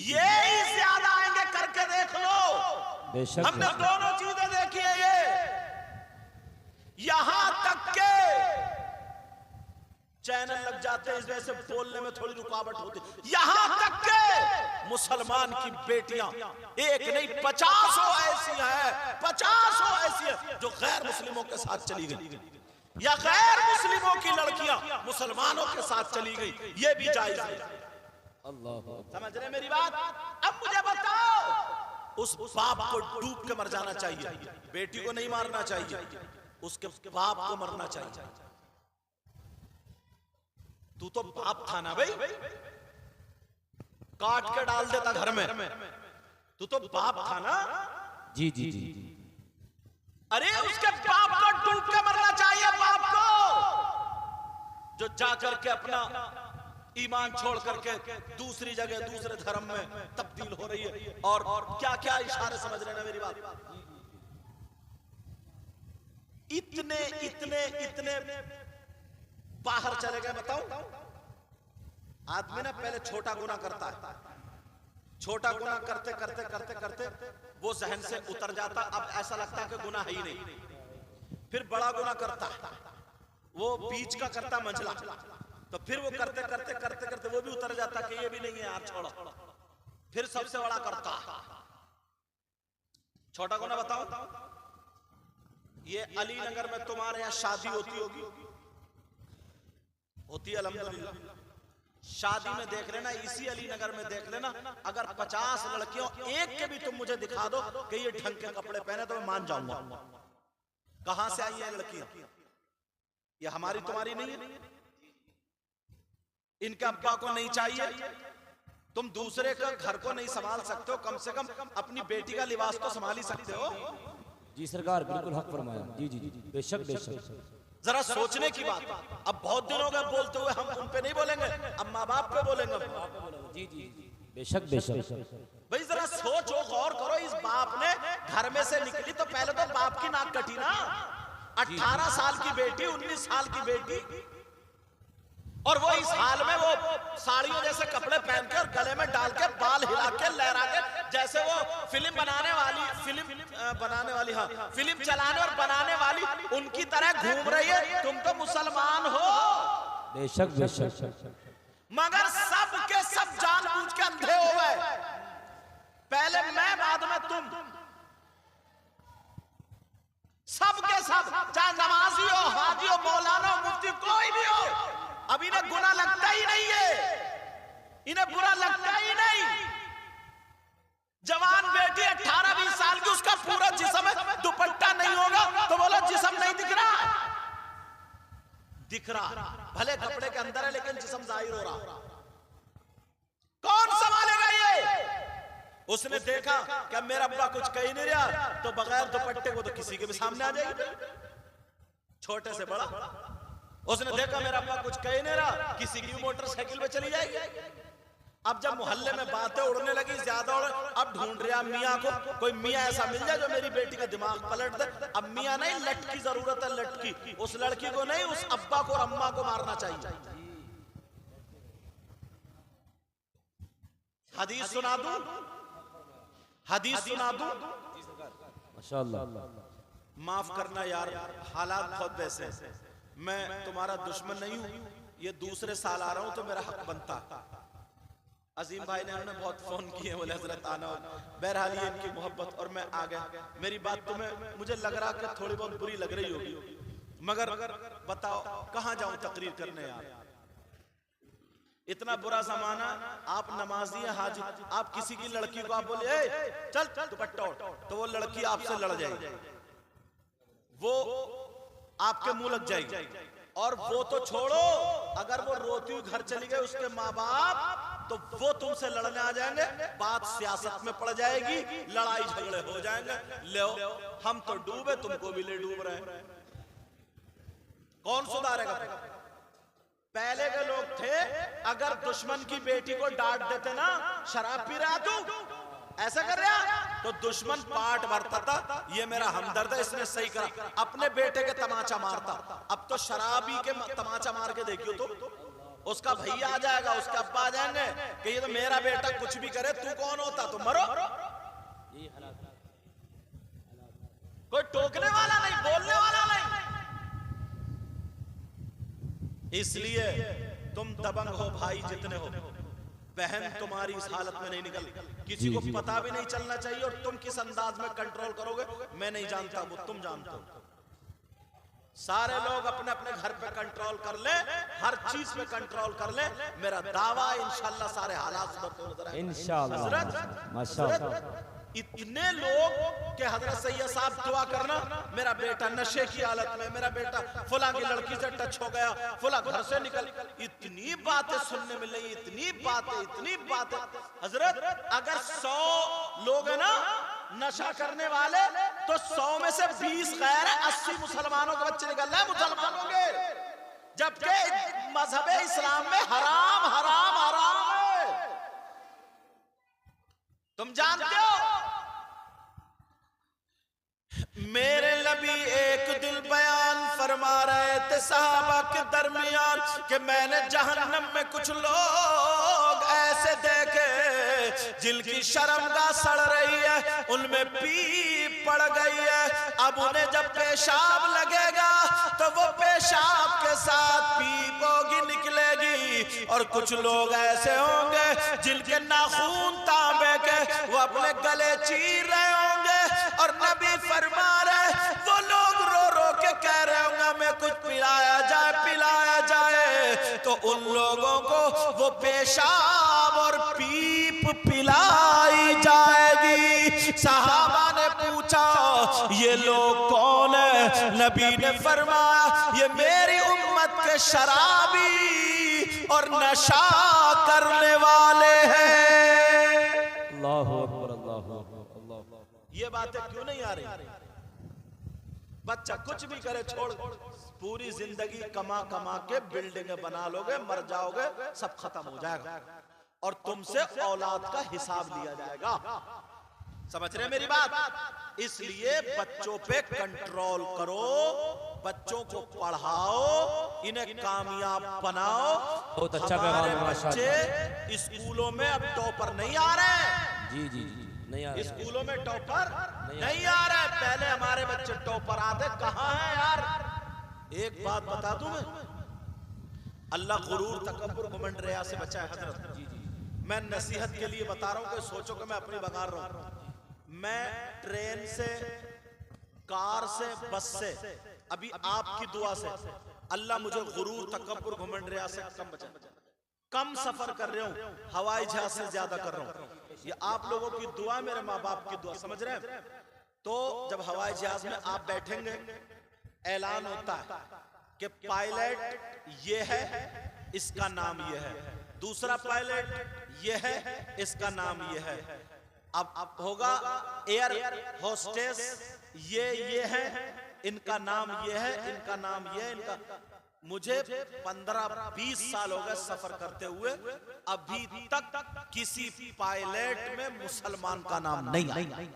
Speaker 1: ये ही ज्यादा आएंगे, करके देख लो। हमने दोनों चीजें देखी है, ये यहां तक के चैनल लग जाते हैं, इस वजह से बोलने में थोड़ी रुकावट होती, यहां तक के मुसलमान की बेटियां एक नहीं 50 ऐसी हैं, 50 ऐसी है जो गैर मुस्लिमों के साथ चली गई, या गैर मुस्लिमों की लड़कियां मुसलमानों के साथ चली गई, ये भी जायज है।
Speaker 2: अल्लाह,
Speaker 1: समझ रहे मेरी बात? अब मुझे बताओ, उस बाप को डूब के मर जाना चाहिए, बेटी को नहीं मारना चाहिए, उसके बाप को मरना चाहिए। तू तो बाप था ना भाई, काट के डाल देता घर में, तू तो बाप था ना।
Speaker 2: जी जी जी।
Speaker 1: अरे उसके बाप को डूब के मरना चाहिए, बाप को जो जा करके अपना ईमान छोड़ करके दूसरी जगह, दूसरे धर्म में तब्दील हो रही है। और क्या क्या इशारे समझ रहे ना मेरी बात? इतने इतने इतने बाहर चले गए। बताऊं, आदमी ना पहले छोटा गुनाह करता है, छोटा गुनाह करते करते करते करते वो जहन से उतर जाता, अब ऐसा लगता है कि गुनाह है ही नहीं। फिर बड़ा गुनाह करता है, वो बीच का करता मंझला, तो फिर वो करते करते करते करते वो भी उतर जाता कि ये भी नहीं है यार, छोड़ो। फिर सबसे बड़ा करता, छोटा गुनाह बताओ। ये अली नगर में तुम्हारे यहाँ शादी होती होगी, होती है अल्हम्दुलिल्लाह। शादी में देख लेना, इसी अली नगर में देख लेना, अगर 50 लड़कियों एक के भी तुम मुझे दिखा दो कि ये ढंग के कपड़े पहने, तो मैं मान जाऊंगा। कहां से आई है लड़कियां? ये हमारी तुम्हारी नहीं है, इनके अब्बा को नहीं चाहिए। तुम दूसरे का घर को नहीं संभाल सकते हो, कम से कम अपनी बेटी का लिबास तो संभाल ही सकते हो।
Speaker 2: जी सरकार, बिल्कुल हक फरमाया। जी जी जी, बेशक बेशक।
Speaker 1: जरा सोचने की बात। अब बहुत दिन हो गए बोलते हुए, हम उन पे नहीं बोलेंगे, अब माँ बाप पे बोलेंगे।
Speaker 2: जी जी बेशक बेशक।
Speaker 1: भाई जरा सोचो, गौर करो, इस बाप ने घर में से निकली तो पहले तो बाप की नाक कटी ना। 18 साल की बेटी, 19 साल की बेटी, और वो इस हाल में वो साड़ियों जैसे कपड़े पहन के और गले में डाल के बाल हिला के लहरा के, जैसे वो फिल्म बनाने वाली हाँ, फिल्म चलाने और बनाने वाली उनकी तरह घूम रही है। तुम तो मुसलमान हो।
Speaker 2: बेशक बेशक।
Speaker 1: मगर सब के सब जानबूझ के अंधे हो गए। पहले मैं, बाद में तुम। सब के सब, चाहे नमाजी हो, हाजी हो, मौलाना हो, मुफ्ती, कोई भी हो, अब इन्हें गुनाह लगता ही नहीं है, इन्हें बुरा लगता ही नहीं। जवान बेटी 18-20 साल की, उसका पूरा जिस्म है, दुपट्टा नहीं होगा तो बोलो जिस्म नहीं दिख रहा। दिख रहा, भले कपड़े के अंदर है लेकिन जिस्म जाहिर हो रहा। कौन संभालेगा ये? उसने देखा कि मेरा अब्बा कुछ कह ही नहीं रहा, तो बगैर दुपट्टे को तो किसी के भी सामने आ जाएगी, छोटे से बड़ा। उसने देखा मेरा अब्बा कुछ कह ही नहीं रहा, किसी की मोटरसाइकिल पे चली जाएगी। अब जब मोहल्ले में बातें उड़ने लगी, ज्यादा उड़, अब ढूंढ रहा मियाँ को, कोई मियाँ ऐसा मिल जाए जो मेरी बेटी का दिमाग पलट दे। अब मियाँ नहीं, लटकी जरूरत है, लटकी। उस लड़की को नहीं, उस अब्बा को और अम्मा को मारना चाहिए। हदीस सुना दूं, हदीस सुना दूं।
Speaker 2: माशाअल्लाह।
Speaker 1: माफ करना यार, हालात बहुत वैसे हैं। मैं तुम्हारा दुश्मन नहीं हूं, ये दूसरे साल आ रहा हूं तो मेरा हक बनता। अजीम भाई ने उन्होंने बहुत फोन किए, बोले हजरत आना। बहरहाल ये इनकी मोहब्बत और मैं आ गया। मेरी बात तुम्हें, मुझे लग रहा कि थोड़ी बहुत बुरी लग रही होगी, मगर बताओ कहां जाऊं तकरीर करने यार। इतना बुरा जमाना, आप नमाजी हैं, हाजी, आप किसी की लड़की को आप बोले चल चल दुपट्टा उठ, तो वो लड़की आपसे लड़ जाएगी, वो आपके मुंह लग जाएगी। और वो तो छोड़ो, अगर वो रोती हुई घर चली गई, उसके माँ बाप, तो वो तुमसे लड़ने आ जाएंगे, बात सियासत में पड़ जाएगी, लड़ाई झगड़े हो जाएंगे। लो हम तो डूबे, तुमको भी ले डूब रहे हैं। कौन सुधारेगा? पहले के लोग थे, अगर दुश्मन की बेटी को डांट देते ना, शराब पी रहा तू, ऐसा कर रहा, तो दुश्मन पाट भरता था, ये मेरा हमदर्द है, इसने सही करा, अपने बेटे के तमाचा मारता। अब तो शराबी के तमाचा मार के देखियो तो उसका भैया आ जाएगा, उसके अब्बा आ जाएंगे कि ये तो मेरा बेटा कुछ भी करे, तू कौन होता, तो मरो। कोई टोकने वाला नहीं, बोलने वाला नहीं। इसलिए तुम दबंग हो भाई जितने हो, बहन तुम्हारी इस हालत में नहीं निकल, किसी को पता भी नहीं चलना चाहिए। और तुम किस अंदाज में कंट्रोल करोगे मैं नहीं जानता, वो तुम जानते हो। सारे लोग अपने अपने घर पे कंट्रोल कर ले, हर चीज पे कंट्रोल कर ले, मेरा दावा इंशाल्लाह सारे हालात सुधरते नजर आएंगे इंशाल्लाह। माशाअल्लाह। इतने लोग के हजरत सैयद साहब दुआ करना, मेरा बेटा नशे की हालत में, मेरा बेटा फुला की लड़की से टच हो गया, फुला घर से निकल, इतनी बातें सुनने मिल रही, इतनी बातें। हजरत अगर 100 लोग है ना नशा करने वाले, तो 100 में से 20 गैर है, 80 मुसलमानों के बच्चे निकल रहे हैं मुसलमानों के, जबकि मजहब इस्लाम में हराम हराम हराम है। तुम जानते हो, मेरे नबी एक दिल बयान फरमा रहे थे सहाबा के दरमियान कि मैंने जहन्नम में कुछ लोग ऐसे देखे जिनकी शर्मगाह सड़ रही है, उनमें पीप पड़ गई है। अब उन्हें जब पेशाब लगेगा तो वो पेशाब के साथ पीप होगी, निकलेगी। और कुछ लोग ऐसे होंगे जिनके नाखून तांबे के, वो अपने गले चीर रहे होंगे। और नबी फरमा रहे, वो लोग रो रो के कह रहे होंगे हमें कुछ पिलाया जाए, तो उन लोगों को वो पेशाब और पीप पिलाई जाएगी। सहाबा ने पूछा ये लोग कौन है? नबी ने फरमाया ये मेरी उम्मत के शराबी और नशा करने वाले हैं। अल्लाहु अकबर, अल्लाहु अकबर। ये बातें क्यों नहीं आ रही? बच्चा कुछ भी करे छोड़, पूरी जिंदगी कमा कमा के बिल्डिंग बना लोगे, मर जाओगे, सब खत्म हो जाएगा और तुमसे औलाद का हिसाब लिया जाएगा। समझ रहे मेरी बात? इसलिए बच्चों पे कंट्रोल करो, बच्चों को पढ़ाओ, इन्हें कामयाब बनाओ।
Speaker 2: बहुत अच्छा
Speaker 1: हमारे
Speaker 2: पैगाम है,
Speaker 1: बच्चे स्कूलों में अब टॉपर नहीं आ रहे।
Speaker 2: जी जी जी, नहीं आ रहा।
Speaker 1: स्कूलों में टॉपर नहीं आ रहे। पहले हमारे बच्चे टॉपर आते, कहां है यार? एक बात बता दूं मैं, अल्लाह गुरूर तकब्बुर घमंड रिया से बचाए हजरत।
Speaker 2: जी जी,
Speaker 1: मैं नसीहत के लिए बता रहा हूं कि सोचो कि मैं अपनी बगा रहा हूं। मैं ट्रेन से, कार से, बस से, अभी आपकी दुआ से अल्लाह मुझे गुरूर तकब्बुर घमंड रिया से कम सफर कर रहा हूं, हवाई जहाज से ज्यादा कर रहा हूं। ये आप लोगों की दुआ, मेरे माँ बाप की दुआ, समझ रहे हैं? तो जब हवाई जहाज में आप बैठेंगे, ऐलान होता है कि पायलट ये है, इसका नाम ये है, दूसरा पायलट ये है, इसका नाम ये है। अब होगा एयर होस्टेस ये है, इनका नाम ये है, इनका नाम ये है, इनका। मुझे 15-20 साल हो गए सफर करते हुए, अभी तक किसी पायलट में मुसलमान का नाम नहीं आया।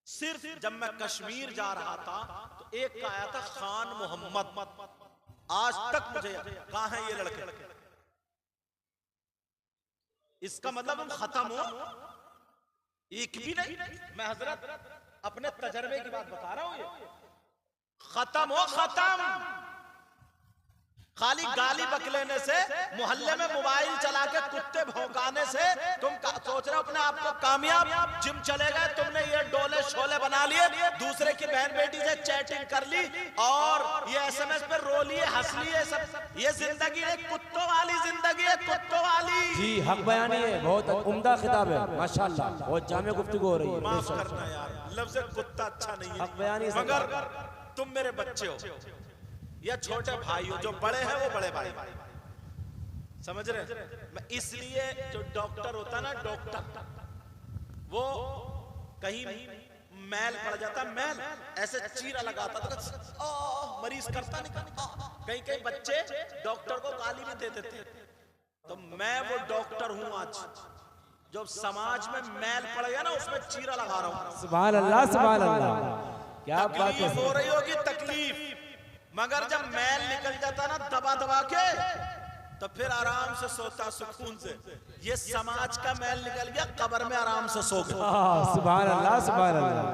Speaker 1: सिर्फ जब मैं कश्मीर जा रहा था तो एक का आया था खान मोहम्मद। आज तक मुझे कहां है ये लड़के? इसका मतलब हम खत्म हो? एक भी नहीं। मैं हजरत अपने तजर्बे की बात बता रहा हूं, ये खत्म हो, खत्म। खाली गाली बकलेने से, मोहल्ले में मोबाइल चला के कुत्ते भौंकाने से तुम सोच रहे हो अपने आप को कामयाब। जिम चले गए, तुमने ये डोले शोले बना लिए, दूसरे की बहन बेटी से चैटिंग कर ली और ये SMS पे रो लिए, हंस लिए, सब। ये जिंदगी एक कुत्तों वाली जिंदगी है, कुत्तों वाली।
Speaker 2: जी, हक बयानी है, बहुत उम्दा खिताब है, माशाल्लाह, बहुत जामे गुफ्तगू हो रही है।
Speaker 1: माफ करना यार, लफ्ज़ कुत्ता अच्छा नहीं
Speaker 2: हक बयानी
Speaker 1: है, मगर तुम मेरे बच्चे हो या छोटे भाई हो, जो बड़े हैं वो बड़े भाई, समझ रहे? मैं इसलिए जो डॉक्टर होता ना, डॉक्टर वो कहीं मैल पड़ जाता, मैल ऐसे चीरा लगाता तो मरीज करता नहीं। कहीं कहीं बच्चे डॉक्टर को गाली भी दे देते। तो मैं वो डॉक्टर हूं आज, जो समाज में मैल पड़ गया ना, उसमें चीरा लगा रहा हूं।
Speaker 2: सुभान अल्लाह, सुभान अल्लाह, क्या बात है।
Speaker 1: हो रही होगी तकलीफ, मगर जब मैल निकल जाता ना दबा दबा के, तो फिर आराम से सोता सुकून से। ये समाज का मैल निकल गया, कब्र में आराम से सो गया।
Speaker 2: सुभान अल्लाह, सुभान अल्लाह।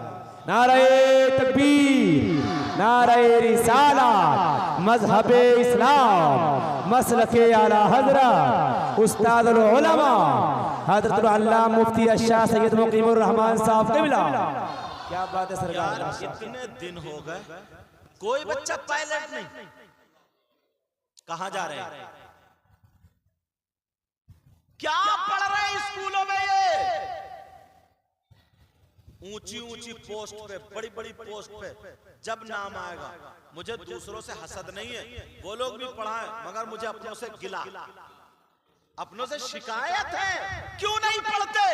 Speaker 2: नारे तकबीर, नारे रिसालत, मज़हबे इस्लाम, मसलके आला हज़रत, उस्ताद उलमा हज़रत अल्लामा मुफ्ती अशाह सैयद मुकीमुर रहमान साहब क़िबला। क्या बात है सरकार।
Speaker 1: इतने दिन हो गए कोई बच्चा पायलट नहीं। कहां जा रहे हैं? क्या पढ़ रहे हैं स्कूलों में? ये ऊंची ऊंची पोस्ट पे, बड़ी बड़ी पोस्ट पे जब नाम आएगा, मुझे दूसरों से हसद नहीं है, वो लोग भी पढ़ाएं, मगर मुझे अपनों से गिला, अपनों से शिकायत है। क्यों नहीं पढ़ते?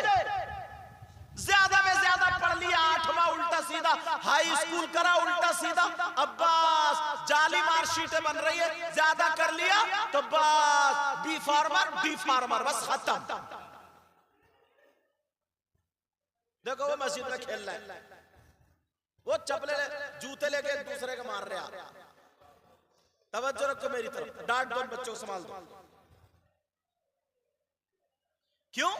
Speaker 1: ज्यादा में ज्यादा पढ़ लिया, 8वां उल्टा सीधा, हाई स्कूल करा उल्टा सीधा, अब बस जाली मार्कशीटें बन रही है। ज्यादा कर लिया तो बस बी फार्मर, डी फार्मर, बस खत्म। देखो वो मस्जिद में खेल रहा है, वो चपले जूते लेके एक दूसरे को मार रहे हैं। तवज्जो रखो मेरी तरफ, डांट दो बच्चों को, संभाल दो। क्यों?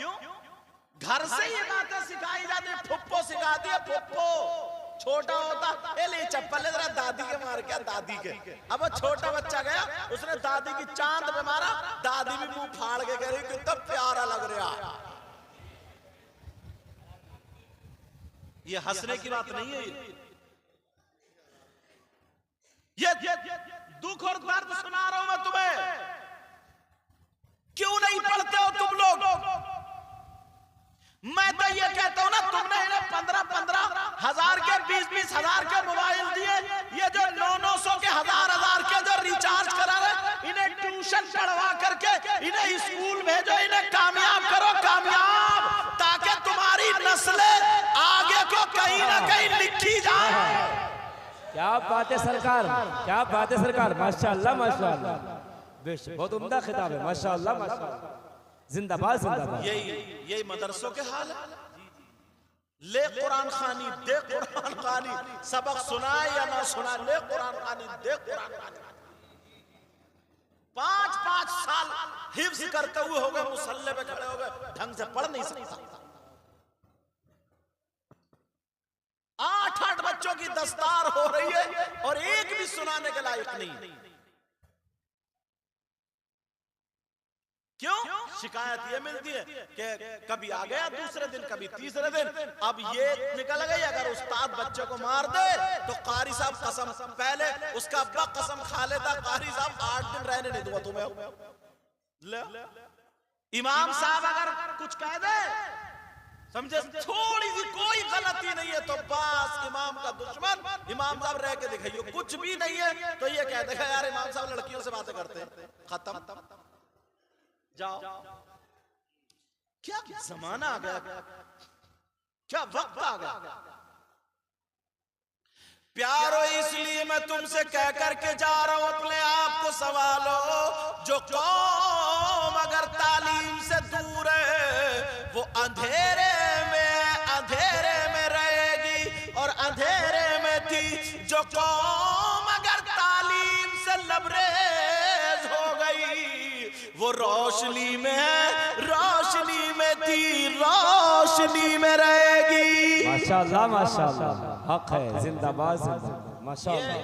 Speaker 1: घर से ये बातें सिखाई जाती है। फुप्पो सिखाती है, फुप्पो। छोटा होता ए ले चप्पल ले जरा दादी के मार के, दादी के। अब वो छोटा बच्चा गया, उसने दादी की चांद पे मारा, दादी भी मुंह फाड़ के कह रही कितना प्यारा लग रहा। ये हंसने की बात नहीं है, ये दुख और दर्द सुना रहा हूं मैं तुम्हें। क्यों नहीं पढ़ते हो तुम लोग? मैं तो ये कहता हूं ना, तुमने इन्हें 15-15 हजार के, 20-20 हजार के मोबाइल दिए, ये जो 900 के, हजार के जो रिचार्ज करा रहे, इन्हें ट्यूशन पढ़वा करके इन्हें स्कूल भेजो, इन्हें कामयाब करो, कामयाब, ताकि तुम्हारी नस्लें आगे को कहीं ना कहीं लिखी जाए।
Speaker 2: क्या बात है सरकार, क्या बात है सरकार, माशाअल्लाह माशाअल्लाह, बेशक बहुत उम्दा खिताब है, माशाअल्लाह माशाअल्लाह, जिंदाबाद जिंदाबाद।
Speaker 1: यही मदरसों के हाल है। ले कुरान खानी दे कुरान खानी, सबक सुनाए या ना सुनाए, ले कुरान खानी दे कुरान खानी। 5-5 साल हिफ्ज करते हुए हो गए, मुसल्ले पे खड़े हो गए, ढंग से पढ़ नहीं सकता। 8-8 बच्चों की दस्तार हो रही है और एक भी सुनाने के लायक नहीं। क्यों? शिकायत ये मिलती है कि कभी आ गया दूसरे दिन, कभी तीसरे दिन। अब ये निकल गई अगर उस्ताद बच्चे को मार दे तो कारी साहब कसम, पहले उसका अब्बा कसम खा लेता, कारी साहब 8 दिन रहने नहीं दूंगा तुम्हें। इमाम साहब अगर कुछ कह दे, समझे, थोड़ी सी कोई गलती नहीं है तो बस इमाम का दुश्मन, इमाम साहब रह के दिखाइए। कुछ भी नहीं है तो ये कह देगा यार इमाम साहब लड़कियों से बातें करते हैं, खत्म, जाओ। क्या जमाना आ गया, क्या वक्त आ गया। प्यारो इसलिए मैं तुमसे कह करके जा रहा हूं, अपने आप को सवालो। जो कौम अगर तालीम से दूर है वो अंधेरे में रहेगी और अंधेरे में थी। जो कौम अगर तालीम से लबरेज हो गई वो रोशनी में है, रोशनी में थी, रोशनी में रहेगी।
Speaker 2: माशाअल्लाह माशाअल्लाह, हक है, जिंदाबाद जिंदाबाद, माशाअल्लाह।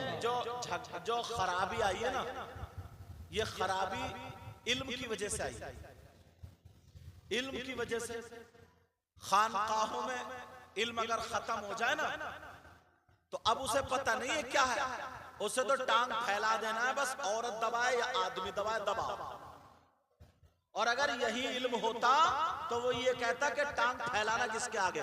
Speaker 1: जो खराबी आई है ना, ये खराबी इल्म की वजह से आई। इल्म की वजह से खानकाहों में इल्म अगर खत्म हो जाए ना तो अब उसे पता नहीं है क्या है, उसे तो टांग फैला देना है बस, औरत दबाए या आदमी दबाए, दबाओ। और अगर यही इल्म होता तो वो ये कहता कि टांग फैलाना किसके आगे।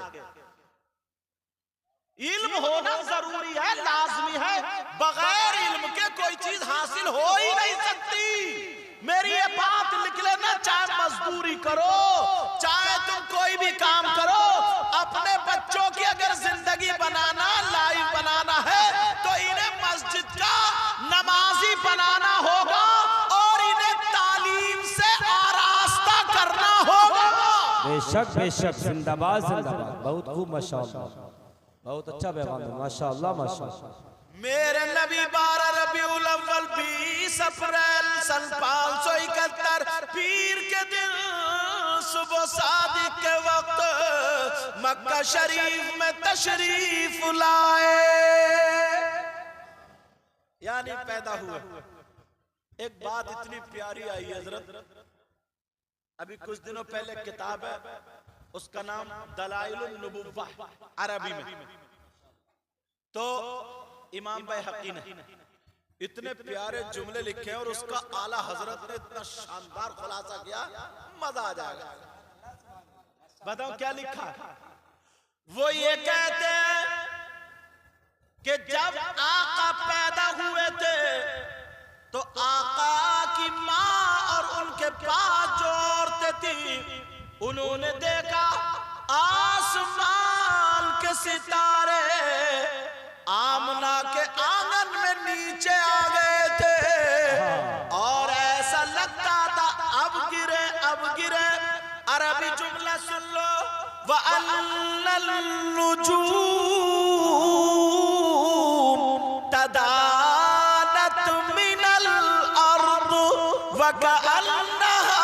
Speaker 1: इल्म होना जरूरी है, लाजमी है, बगैर इल्म के कोई चीज हासिल हो ही नहीं सकती। मेरी ये बात लिख लेना, चाहे मजदूरी करो, चाहे तुम कोई भी काम करो, अपने बच्चों की अगर जिंदगी बनाना, लाइफ बनाना है तो इन्हें मस्जिद का नमाजी बनाना होगा और इन्हें तालीम से आरास्ता करना होगा।
Speaker 2: बेशक बेशक, जिंदाबाद जिंदाबाद, बहुत खूब माशाअल्लाह, बहुत अच्छा पैगाम है, माशाअल्लाह माशाअल्लाह।
Speaker 1: मेरे नबी 12 रबीउल अव्वल 20 अप्रैल सन 571 पीर के दिन सुबह सादिक के वक्त मक्का शरीफ में तशरीफ लाए, यानी पैदा हुए। एक बात इतनी प्यारी आई है हजरत, अभी कुछ दिनों पहले किताब है, उसका नाम दलाइलुन नुबुव्वा अरबी में, तो इमाम बैहक़ी ने इतने प्यारे जुमले लिखे और उसका आला हजरत ने इतना शानदार खुलासा किया, मजा आ जाएगा। बताओ क्या लिखा। वो ये कहते हैं कि जब आका पैदा हुए थे तो आका की माँ और उनके पास जो औरतें थी उन्होंने देखा आसमान के सितारे आमना के आंगन में नीचे आ गए थे और ऐसा लगता था अब गिरे अब गिरे। अरबी जुमला सुन लो, वअन्नल नुजूम तदानत मिनल अर्द वकअन्नहा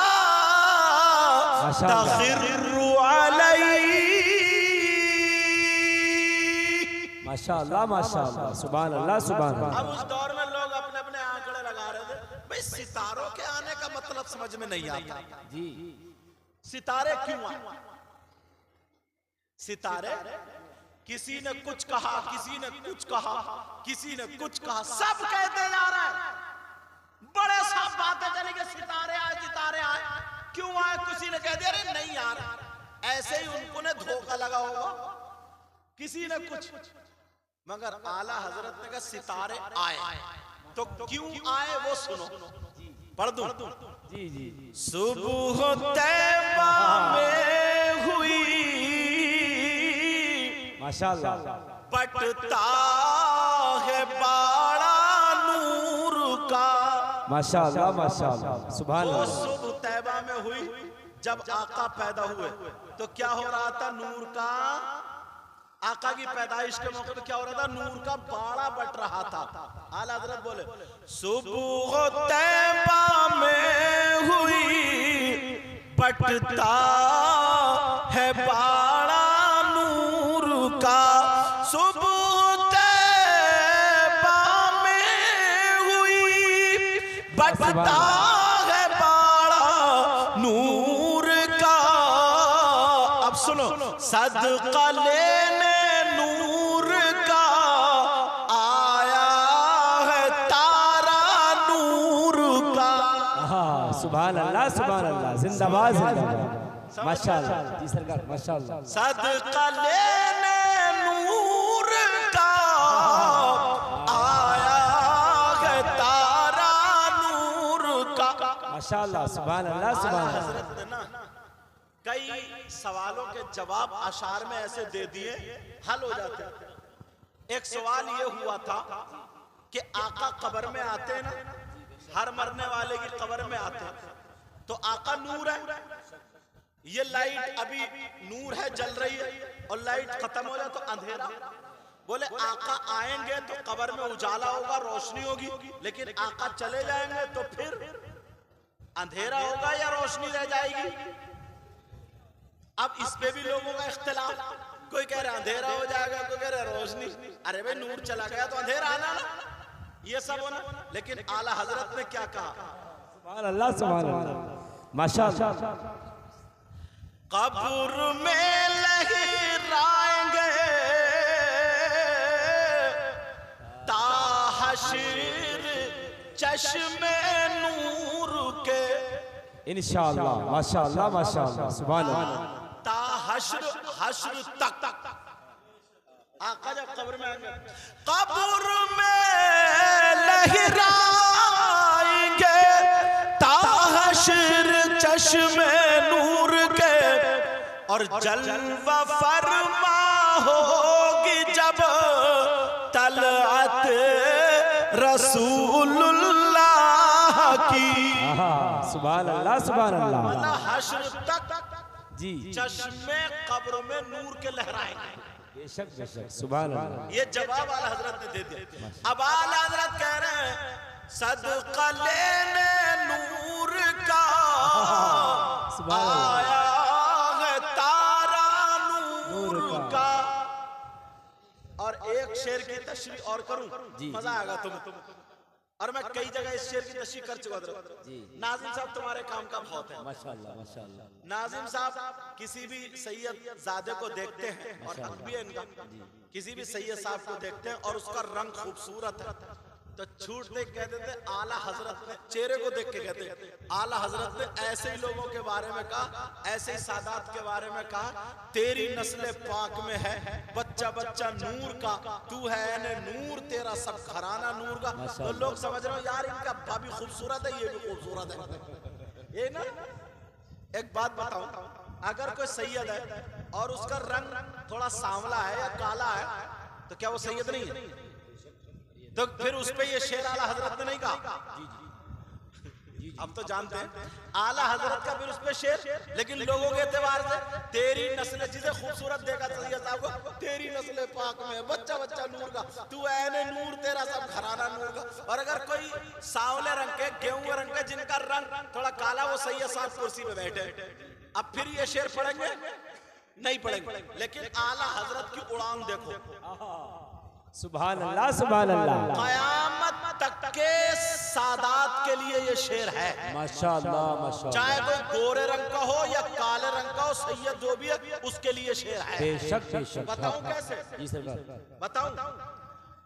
Speaker 1: तखिर्रु अलैहि।
Speaker 2: माशाअल्लाह माशाअल्लाह, सुभान अल्लाह सुभान अल्लाह।
Speaker 1: अब उस दौर में लोग अपने अपने आंकड़े लगा रहे थे, भाई सितारों के आने का मतलब समझ में नहीं आता
Speaker 2: जी।
Speaker 1: सितारे क्यों आए? सितारे किसी ने कुछ कहा, किसी ने कुछ कहा, किसी ने कुछ कहा, सब कहते जा रहे हैं, बड़े सब बातें चली कि सितारे आए सितारे आए। क्यों आए? किसी ने कह दिया अरे नहीं यार, ऐसे ही उनको ने धोखा लगा होगा, किसी ने कुछ। मगर आला हजरत ने कहा सितारे आए, तो क्यों आए वो सुनो, पढ़ दूं?
Speaker 2: जी जी।
Speaker 1: सुबह तैबा में हुई
Speaker 2: माशाअल्लाह
Speaker 1: बटता है बाड़ा नूर का।
Speaker 2: माशाअल्लाह माशाअल्लाह सुभान
Speaker 1: वो
Speaker 2: अल्लाह।
Speaker 1: सुबह तैबा में हुई जब आका पैदा हुए तो क्या हो रहा था? नूर का, आका की पैदाइश के मौके पे क्या हो रहा था? नूर का बाड़ा बट रहा था। आला हजरत बोले सुबह तैबा में हुई बटता है बाड़ा नूर का। सुबह तैबा में हुई बटता है बाड़ा नूर का। अब सुनो, सदका लेने नूर का आया है तारा नूर का।
Speaker 2: हाँ सुभान अल्लाह सुभान अल्लाह, जिंदाबाद जिंदाबाद माशाअल्लाह। जी सरकार माशाअल्लाह।
Speaker 1: सदका लेने नूर का आया है तारा नूर का।
Speaker 2: माशाअल्लाह सुभान अल्लाह सुभान अल्लाह।
Speaker 1: हजरत ने ना कई सवालों के जवाब अशार में ऐसे दे दिए, हल हो जाते। एक सवाल ये हुआ था कि आका कब्र में आते हैं ना, हर मरने वाले की कब्र में आते हैं, तो आका नूर है, ये लाइट अभी नूर है जल रही है और लाइट खत्म हो जाए तो अंधेरा। बोले आका आएंगे तो कब्र में उजाला होगा, रोशनी होगी, लेकिन आका चले जाएंगे तो फिर अंधेरा होगा या रोशनी रह जाएगी। अब इस पे भी लोगों का इख्तिलाफ, कोई कह रहा अंधेरा हो जाएगा, कोई कह रहा रोशनी। अरे भाई नूर चला गया तो अंधेरा आना ना, ये सब होना। लेकिन आला हजरत ने क्या कहा?
Speaker 2: सुभान अल्लाह सुभान अल्लाह माशाअल्लाह।
Speaker 1: कब्र में लहराएंगे ताहशीर चश्मे नूर के।
Speaker 2: इंशाअल्लाह माशाअल्लाह माशाअल्लाह सुभान अल्लाह।
Speaker 1: ताहश्र हश्र तक आका जब कब्र में आएंगे, कब्र में लहराएंगे ताहश्र चश्मे नूर के। और जलवा फरमा होगी जब तलअत रसूलुल्लाह की।
Speaker 2: सुभान अल्लाह सुभान अल्लाह।
Speaker 1: मतलब हश्र तक
Speaker 2: जी
Speaker 1: चश्मे कब्र में नूर के लहराएंगे।
Speaker 2: बेशक बेशक सुभान अल्लाह।
Speaker 1: ये जवाब आला हजरत ने दे दिया। अब आला हजरत कह रहे हैं सदका लेने नूर का आया है तारा नूर का। और एक शेर की तशरीह और करूं, मजा आएगा तुम्हें। और मैं कई जगह इस शेर की तशरीह कर चुका था। नाजिम साहब तुम्हारे काम का बहुत है
Speaker 2: माशाअल्लाह माशाअल्लाह।
Speaker 1: नाजिम साहब किसी भी सैयद जादे को देखते हैं और हक भी है इनका, किसी भी सैयद साहब को देखते हैं और उसका रंग खूबसूरत है तो छूट देख कह देते आला हजरत ने, चेहरे को देख के कहते आला हजरत ने ऐसे ही लोगों के बारे में कहा, ऐसे ही सादात के बारे में कहा, तेरी नस्ल पाक में है बच्चा बच्चा नूर का, तू है ने नूर तेरा सब घराना नूर का। तो लोग समझ रहे हो यार इनका अब्बा भी खूबसूरत है, ये भी खूबसूरत है। ये ना एक बात बताऊं, अगर कोई सैयद है और उसका रंग थोड़ा सांवला है या काला है तो क्या वो सैयद नहीं है? तो फिर उस पे ये शेर आला हजरत ने नहीं कहा। अब तो जानते हैं आला हजरत का फिर उस पे शेर, लेकिन लोगों के एतबार से तेरी नस्ल, जिसे खूबसूरत देखा सैयद साहब को, तेरी नस्ल पाक में बच्चा बच्चा नूर का, तू ऐने नूर तेरा सब घराना नूर का। और अगर कोई सांवले रंग के, गेहूं रंग के, जिनका रंग थोड़ा काला, वो सैयद साहब कुर्सी पे बैठे, अब फिर ये शेर पढ़ेंगे नहीं पढ़ेंगे। लेकिन आला हजरत की उड़ान देखो,
Speaker 2: सुभान अल्लाह सुभान अल्लाह।
Speaker 1: कयामत तक के सादात के लिए ये शेर है
Speaker 2: माशाअल्लाह माशाअल्लाह।
Speaker 1: चाहे कोई गोरे रंग का हो या काले रंग का हो, सैयद जो भी है उसके लिए शेर है।
Speaker 2: बेशक बेशक।
Speaker 1: बताऊं कैसे?
Speaker 2: जी सरकार
Speaker 1: बताऊं,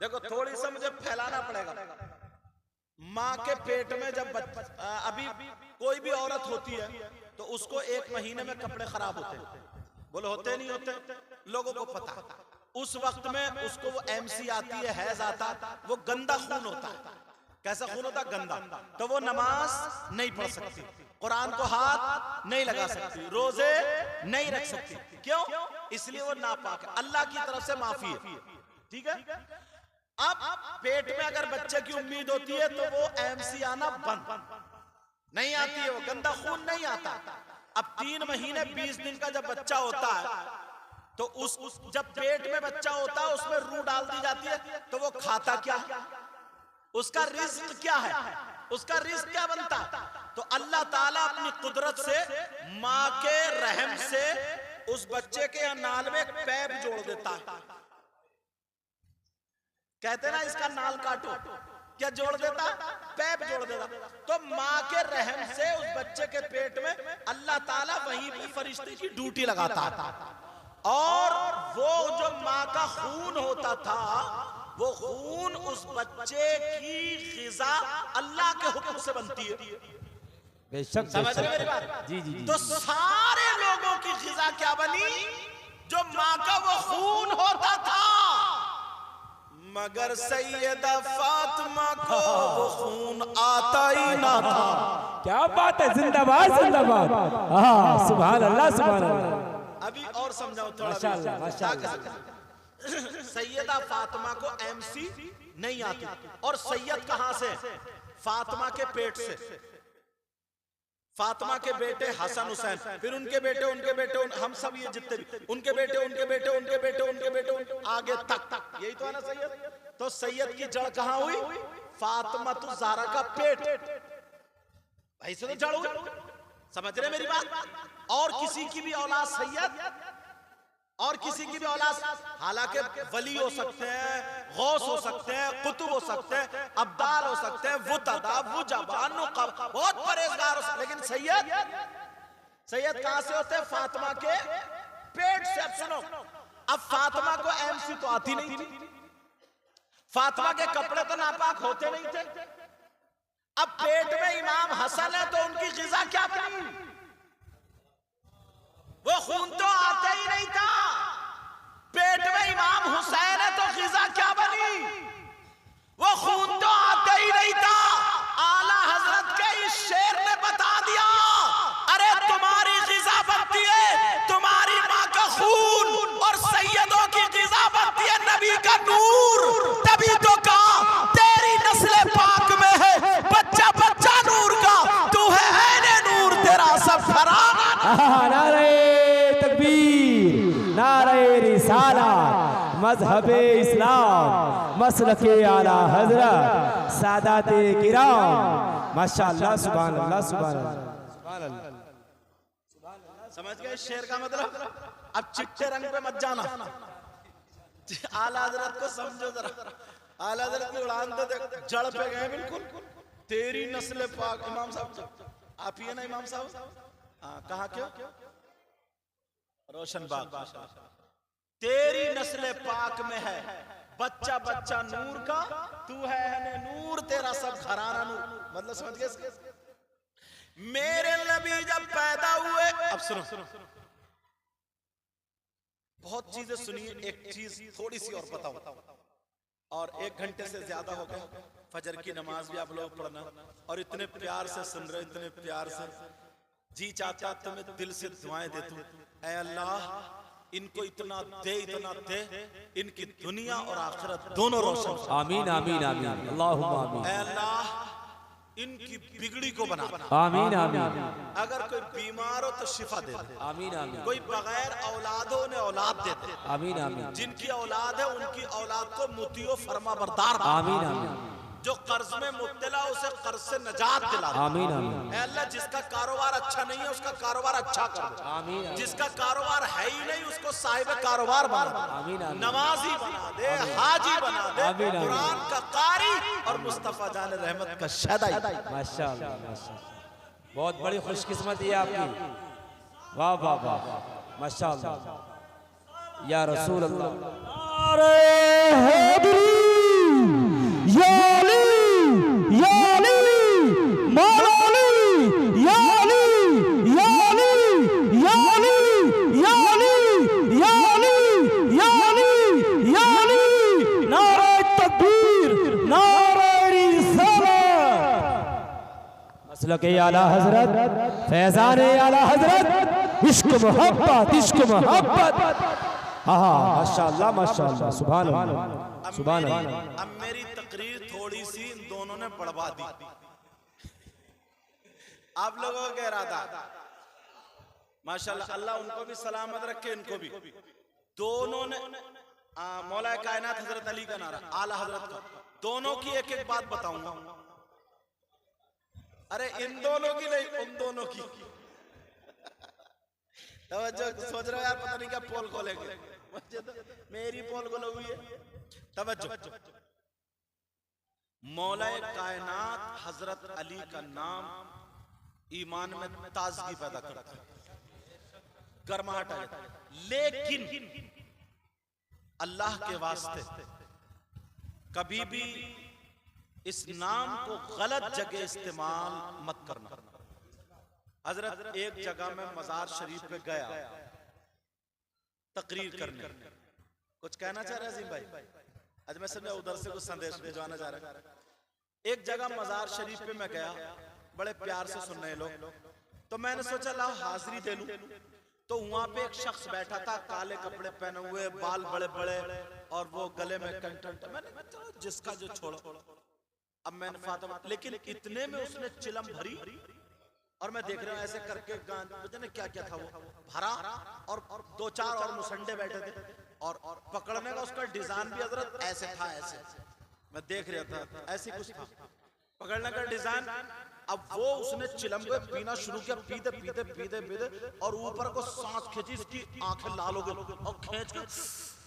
Speaker 1: देखो थोड़ी सा मुझे फैलाना पड़ेगा। माँ के पेट में जब अभी कोई भी औरत होती है तो उसको 1 महीने में कपड़े खराब होते हैं, बोले होते नहीं होते, लोगों को पता। उस वक्त में उसको वो एमसी आती है, हैज आता, वो गंदा खून होता है। कैसा खून होता? गंदा। तो वो नमाज नहीं पढ़ सकती, कुरान को हाथ नहीं लगा सकती, रोजे नहीं रख सकती। क्यों? इसलिए वो नापाक है, अल्लाह की तरफ से माफी है। ठीक है। अब पेट में अगर बच्चे की उम्मीद होती है तो वो एमसी आना बंद नहीं आती है, वो गंदा खून नहीं आता। अब 3 महीने 20 दिन का जब बच्चा होता है तो उस जब पेट में बच्चा होता है उसमें रूह डाल दी जाती है, तो वो खाता क्या है? उसका रिस्क क्या है? उसका रिस्क क्या बनता? तो अल्लाह ताला अपनी कुदरत से माँ के रहम से उस बच्चे के नाल में एक पैप जोड़ देता है। कहते ना इसका नाल काटो, क्या जोड़ देता? पैप जोड़ देता। तो माँ के रहम से उस बच्चे के पेट में अल्लाह ताला वहीं पे फरिश्ते की ड्यूटी लगाता था, और वो जो माँ का खून होता था वो खून उस बच्चे की ग़िज़ा अल्लाह के हुक्म से बनती है।
Speaker 2: बेशक,
Speaker 1: समझ रहे मेरी बात?
Speaker 2: जी जी जी।
Speaker 1: तो सारे लोगों की ग़िज़ा क्या बनी? जो माँ का वो खून होता था, मगर सैयदा फातिमा को वो खून आता ही ना था।
Speaker 2: क्या बात है, जिंदाबाद जिंदाबाद। हाँ, सुभान अल्लाह सुभान अल्लाह।
Speaker 1: अभी और समझाओ थोड़ा।
Speaker 2: माशाअल्लाह माशाअल्लाह।
Speaker 1: सैयदा फातिमा को एमसी नहीं आती, और सैयद कहां से? फातिमा के पेट से। फातिमा के बेटे हसन हुसैन, फिर उनके बेटे उनके बेटे हम सब ये जितने भी उनके बेटे उनके बेटे उनके बेटे उनके बेटे आगे तक, यही तो है ना सैयद। तो सैयद की जड़ कहां हुई? फातिमा तो ज़हरा का पेट, ऐसे तो जड़ हुई। समझ रहे मेरी बात? और किसी की भी औलाद सैयद, और किसी की भी औलाद, हालांकि वली हो सकते हैं, गौस हो सकते हैं, कुतुब हो सकते हैं, अब्दाल हो सकते हैं, वुतदा, वुजबा, नुक़ब, बहुत परहेजगार हो सकते हैं, लेकिन सैयद कहां से होते हैं? फातिमा के पेट से। अब सुनो, अब फातिमा को एमसी तो आती नहीं थी, फातिमा के कपड़े तो नापाक होते नहीं थे। अब पेट में इमाम हसन है तो उनकी ग़िज़ा क्या बनी? वो खून तो आता ही नहीं था। पेट में इमाम हुसैन है तो ग़िज़ा क्या बनी? वो खून तो आता ही नहीं था। आला हजरत के इस शेर ने बता दिया, अरे तुम्हारी ग़िज़ा बनती है तुम्हारी माँ का खून, और सैयदों की ग़िज़ा बनती है नबी का नूर। तभी तो कहा तेरी नस्ल पाक में है बच्चा बच्चा नूर का, तू है ऐने नूर, तेरा सब फराग।
Speaker 2: नारे तकबीर, नारे रिसालत, मज़हबे इस्लाम, मसलके आला हज़रत, सादाते किराम। माशाअल्लाह, सुभान अल्लाह सुभान अल्लाह।
Speaker 1: समझ गए शेर का मतलब? अब चिट्टे रंग पे मत जाना, आला हज़रत को समझो जरा। आला हज़रत की उड़ान तो देख, जड़ पे गए बिल्कुल। तेरी नस्ल पाक, इमाम साहब आप ही है ना इमाम साहब? हाँ, कहाँ क्यों? रोशन बाग। तेरी नस्ल पाक में है बच्चा बच्चा नूर का, तू है नूर, तेरा सब घराना नूर। मतलब समझ गए? मेरे नबी जब पैदा हुए, अब सुनो, बहुत चीजें सुनिए, एक चीज थोड़ी सी और बताओ, और 1 घंटे से ज्यादा हो गए। फजर की नमाज भी आप लोग पढ़ना, और इतने प्यार से सुन रहे, इतने प्यार से, जी चाहता तुम्हें दिल से दुआएं देता हूं, ऐ अल्लाह इनको इतना दे, इनकी दुनिया और आखिरत दोनों रोशन।
Speaker 2: आमीन आमीन आमीन, अल्लाहुम्मा आमीन।
Speaker 1: ऐ अल्लाह इनकी बिगड़ी को बना।
Speaker 2: आमीन आमीन।
Speaker 1: अगर कोई बीमार हो तो शिफा दे दे।
Speaker 2: आमीन आमीन।
Speaker 1: कोई बगैर औलादों ने औलाद दे दे।
Speaker 2: आमीन आमीन।
Speaker 1: जिनकी औलाद है उनकी औलाद को मुतियो फरमा बरदार।
Speaker 2: आमीन आमीन।
Speaker 1: जो कर्ज में मुब्तला उसे कर्ज से नजात दिला।
Speaker 2: आमीन आमीन।
Speaker 1: ऐ अल्लाह जिसका कारोबार अच्छा नहीं है उसका कारोबार अच्छा कर दे।
Speaker 2: आमीन।
Speaker 1: जिसका कारोबार है ही नहीं उसको साहिब कारोबार बना दे।
Speaker 2: आमीन आमीन।
Speaker 1: नमाजी बना दे, हाजी बना दे,
Speaker 2: आमीन आमीन।
Speaker 1: कुरान का कारी और मुस्तफा जान रहमत का शहदाई।
Speaker 2: माशाअल्लाह माशाअल्लाह, बहुत बड़ी खुशकिस्मती है आपकी। वाह वाह वाह, माशाअल्लाह या रसूल अल्लाह। अरे हैदरी या अली या अली मौलाली या अली या अली या अली या अली या अली या अली या अली। नारे तकबीर, नारे रिसालत। मसलक आला हजरत, फैजान आला हजरत, इश्क मोहब्बत, इश्क मोहब्बत। हाँ माशाअल्लाह माशाअल्लाह, सुभान अल्लाह सुभान अल्लाह।
Speaker 1: अब मेरी तकरीर थोड़ी सी इन दोनों ने बढ़वा दी। आप लोगों का कह रहा था माशाअल्लाह, अल्लाह उनको भी सलामत रखे, इनको भी। दोनों ने मौला कायनात हजरत अली का नारा, आला हजरत का, दोनों की एक एक बात बताऊंगा। अरे इन दोनों की नहीं, उन दोनों की। तवज्जो, सोच रहे हो यार पता नहीं क्या पोल खोलेंगे, मेरी पोल खोलो हुई है। तवज्जो, मौला कायनात हजरत अली का नाम ईमान में ताजगी पैदा करता है, गर्माहट आ जाता है। लेकिन अल्लाह के वास्ते कभी भी इस नाम को गलत जगह इस्तेमाल मत करना। हजरत एक जगह में मजार शरीफ पे गया तकरीर करने, कुछ कहना चाह रहे हैं अजीम भाई? आज मैं समझा उधर से कुछ संदेश भिजवाना चाह रहा है। एक जगह मजार शरीफ पे मैं गया, बड़े प्यार से सुन रहे लोग, तो मैंने सोचा लाओ हाजिरी दे लूं। तो वहां पे एक शख्स बैठा था, काले कपड़े पहने हुए, बाल बड़े बड़े और वो गले में कंठन। मैंने चलो जिसका जो छोड़ो। अब मैंने फातिमा, लेकिन इतने में उसने चिलम भरी और मैं देख रहा हूं ऐसे करके पता नहीं क्या क्या था वो भरा, और दो चार और मुसंडे बैठे थे, और पकड़ने का उसका डिजाइन भी हजरत ऐसे था, ऐसे मैं देख रहा था, ऐसी कुछ था पकड़ने का डिजाइन। अब वो उसने चिलम को पीना शुरू किया, पीते पीते पीते पीते, और ऊपर को सांस खींची, इसकी आंखें लाल हो गई और खींच के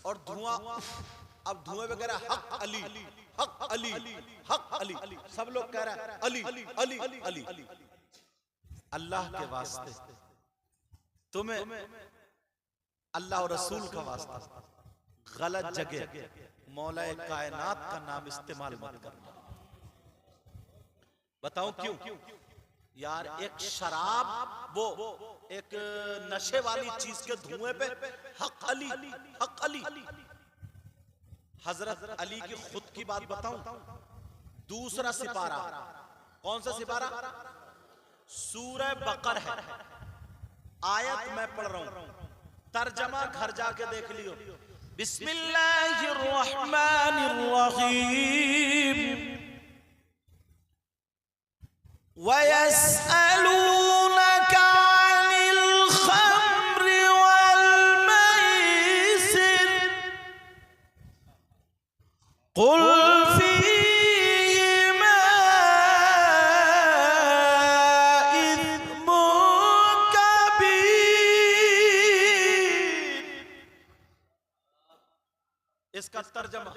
Speaker 1: और धुआं। अब धुएं पे कह रहा है हक अली, हक अली, हक अली। सब लोग कह रहे हैं अली अली अली अली। अल्लाह के वास्ते तुम्हें अल्लाह और रसूल का वास्ता गलत जगह मौला कायनात का नाम इस्तेमाल मत करना। बताओ क्यों? यार एक शराब, वो एक नशे वाली चीज के धुएं पे हक अली, हक अली। हजरत अली की खुद की बात बताऊं, दूसरा सिपारा, कौन सा सिपारा? सूरह बकर है, आयत मैं पढ़ रहा हूं, तर्जमा घर जाके देख लियो। बिस्मिल्लाहिर्रहमानिर्रहीम। वयस्अलूनका अनिल खम्रि वल मैसिर कुल फीहिमा इस्मुन कबीर। इसका तर्जमा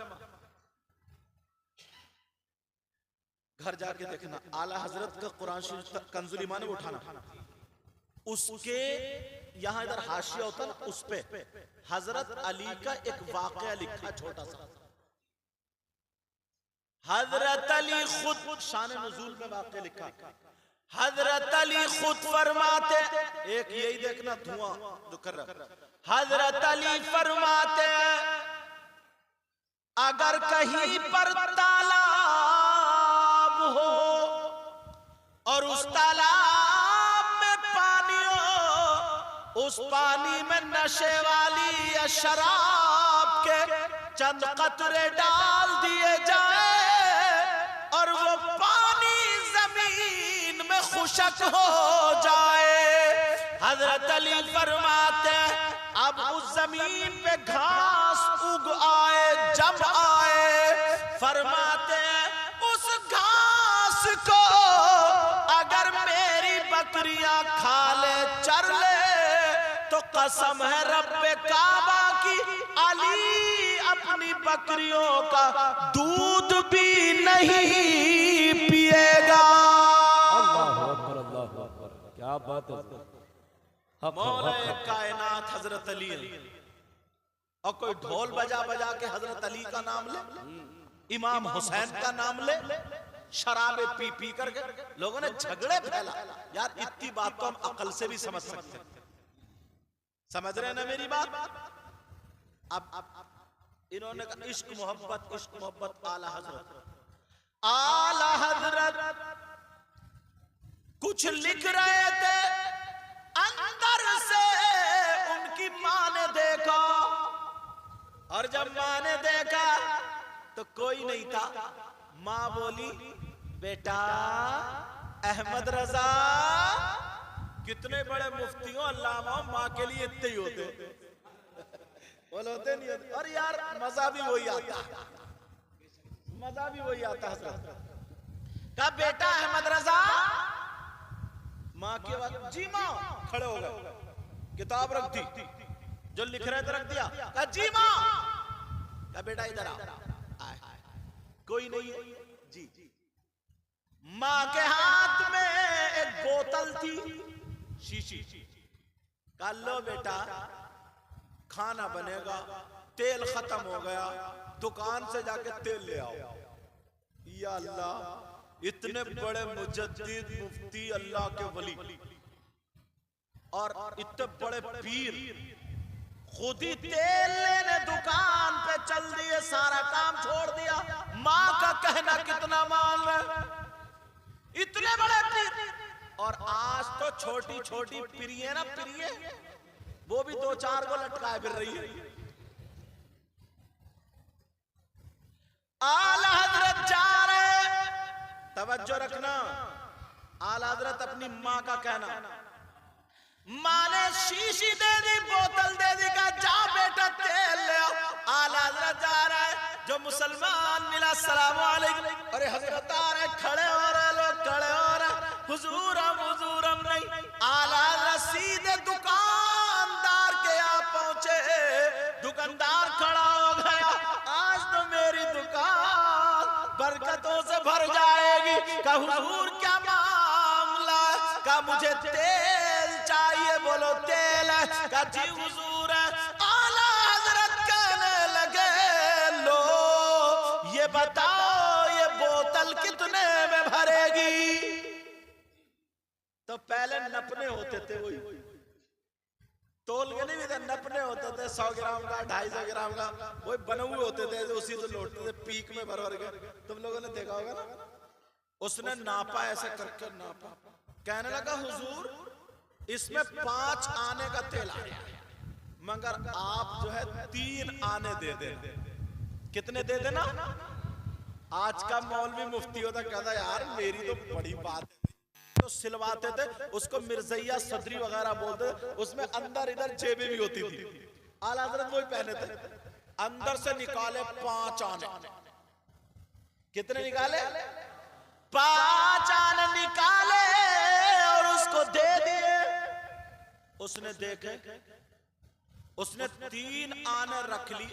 Speaker 1: घर जाके देखना, आला हजरत का कुरान शरीफ कंजुल ईमान में उठाना, उसके यहां इधर हाशिया होता ना, उस पे हजरत अली का एक वाकया लिखा छोटा सा। हजरत अली खुद शान नुज़ूल में वाकया लिखा। हजरत अली खुद फरमाते, एक यही देखना धुआं जो कर रहा, हजरत अली फरमाते अगर कहीं पर तालाब हो और उस तालाब में पानी हो, उस पानी में नशे वाली या शराब के चंद कतरे डाल दिए जाए और वो पानी जमीन में खुशक हो जाए, हजरत अली फरमाते अब उस जमीन पे घास उग आए, जब आए, फरमाते उस घास को अगर मेरी बकरियां खा ले, चर ले, तो कसम है रब्बे काबा की, अली अपनी बकरियों का दूध भी नहीं पिएगा।
Speaker 2: अल्लाहु अकबर, अल्लाहु अकबर, क्या बात है।
Speaker 1: मौला कायनात हजरत अली है, और कोई ढोल बजा बजा के हजरत अली का नाम ले, इमाम हुसैन का नाम ले, शराबे पी पी करके लोगों ने झगड़े फैला। यार इतनी बात तो हम अकल से भी समझ सकते हैं, समझ रहे हैं ना मेरी बात? अब इन्होंने कहा इश्क मोहब्बत आला हजरत, आला हजरत कुछ लिख रहे थे, अंदर से उनकी मां ने देखा, और जब मां ने देखा तो कोई नहीं था। मां बोली, बेटा अहमद रजा, कितने बड़े मुफ्तियों अल्लामा मां के लिए इतने ही होते, बोल होते नहीं होते। और यार मजा भी वही आता, मजा भी वही आता हजरत का। बेटा अहमद रजा, मां के वक्त जी मां, खड़े हो गए, किताब रख दी, जो लिख रहे थे रख दिया, कहा जी मां, कहा बेटा इधर आ, कोई नहीं है जी। मां के हाथ में एक बोतल थी शीशी, कहा लो बेटा खाना बनेगा, तेल खत्म हो गया, दुकान से जाके तेल ले आओ। या अल्लाह, इतने बड़े मुजद्दिद मुफ्ती अल्लाह के वली और इतने बड़े पीर खुद ही तेल लेने दुकान पे चल दिए, सारा काम छोड़ दिया। मां का कहना कितना मान रहे, इतने बड़े पीर। और आज तो छोटी छोटी पीरिये ना, पीरिये वो भी 2-4 को लटकाए फिर रही है। आला हजरत जा रहे, तवज्जो रखना, आला हजरत अपनी मां का कहना, मां ने शीशी दे दी, बोतल दे दी, का जा बेटा तेल ले आओ। आला हजरत जा रहा है, जो मुसलमान मिला सलाम अलैकुम, अरे हजरत आ रहे, खड़े हो रहे लोग, खड़े हो रहे, हुजूरम नहीं। आला हजरत सीधे दुकानदार के यहाँ पहुंचे, दुकानदार खड़ा हो गया, आज तो मेरी दुकान बरकतों से भर जाएगी। का हुजूर क्या मामला, का मुझे तेल चाहिए, बोलो तेल है, का जी हुजूर है। आला हजरत कहने लगे, लो ये बताओ ये बोतल कितने में भरेगी। तो पहले नपने होते थे, वही तोल के नहीं थे, नपने होते थे, 100 ग्राम का, 250 ग्राम का, वही बने हुए होते थे, उसी से लौटते थे पीक में भर भर के। तुम लोगों ने देखा होगा ना, उसने नापा, ऐसे करके नापा, कहने लगा हुजूर इसमें 5 आने का तेल आ रहा है, मगर आप जो है 3 आने दे देना। कितने दे देना? आज का मौलवी मुफ्ती होता, कहता यार मेरी तो बड़ी बात है, तो सिलवाते थे उसको, मिर्जैया सदरी वगैरह बोलते, उसमें अंदर इधर जेबें भी होती थी। आला हजरत वही पहने थे, अंदर से निकाले 5 आने। कितने निकाले? 5 आने निकाले और उसको दे दिए। उसने देखे, उसने 3 आने रख ली।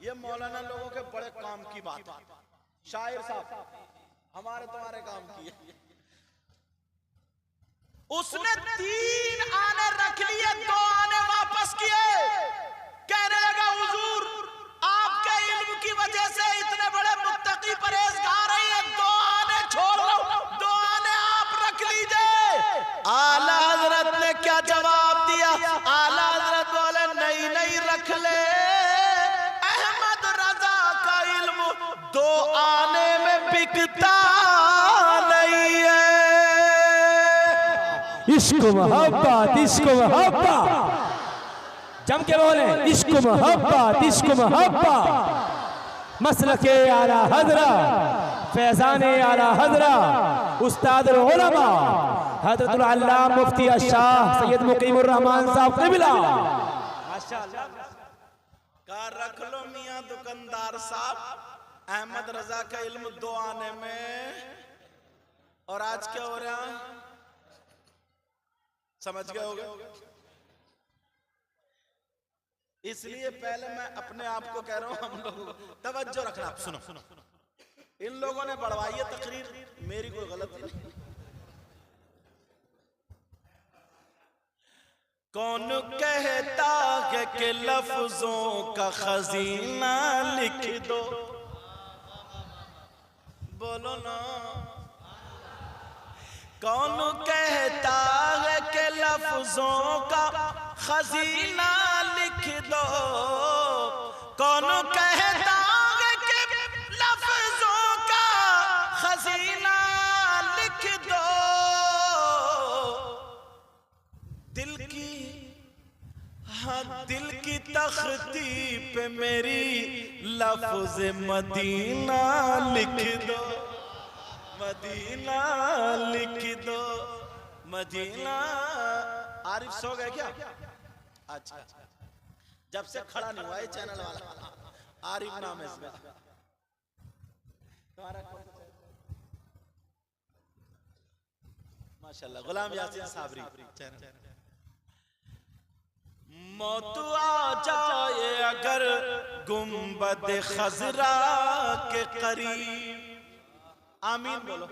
Speaker 1: ये मौलाना लोगों के बड़े काम की बात है, शायर साहब हमारे तुम्हारे काम की है। उसने 3 आने रख लिए, 2 आने वापस किए, कहने लगा हुजूर आपके इल्म की वजह से इतने बड़े मुत्तकी परहेजगार हैं, 2 आने छोड़ लो, 2 आने आप रख लीजिए। आला हजरत ने क्या जवाब दिया? आला हजरत बोले नहीं रख ले, अहमद रजा का इल्म 2 आने में बिकता नहीं है।
Speaker 2: इश्क मोहब्बत, इश्क मोहब्बत, जम के बोले, इश्क मोहब्बत, इश्क मोहब्बत। मसलके आला हजरा, फैजाने आला हजरा, उस्ताद उलमा हजरतुल अल्लामा मुफ्ती शाह सैयद मुकीमुर रहमान साहब क़िबला।
Speaker 1: माशाअल्लाह का रख लो मियां दुकानदार साहब, अहमद रजा का इल्म 2 आने में। और आज क्या हो रहा है समझ गए होगे। इसलिए पहले मैं अपने आप को कह रहा हूं, हम लोगों को तवज्जो रखना। आप सुनो, इन लोगों ने बढ़वाई है तकरीर, मेरी कोई गलती नहीं। कौन कहता है कि लफ्जों का खजीना लिख दो, बोलो ना। कौन कहता है कि लफ्जों का खजीना लिख दो, कौन कहता है कि लफ्जों का खजीना लिख दो। हाँ दिल की तख्ती पे मेरी लफ्ज मदीना लिख दो, मदीना लिख दो, मदीना। आरिफ सो गए क्या? अच्छा, जब से खड़ा नहीं हुआ ये चैनल वाला। आरिफ नाम है इसमें। माशाल्लाह, गुलाम यासीन साबरी चैनल। मौत आ जाए अगर गुंबद खजरा के करीब, आमीन बोलो।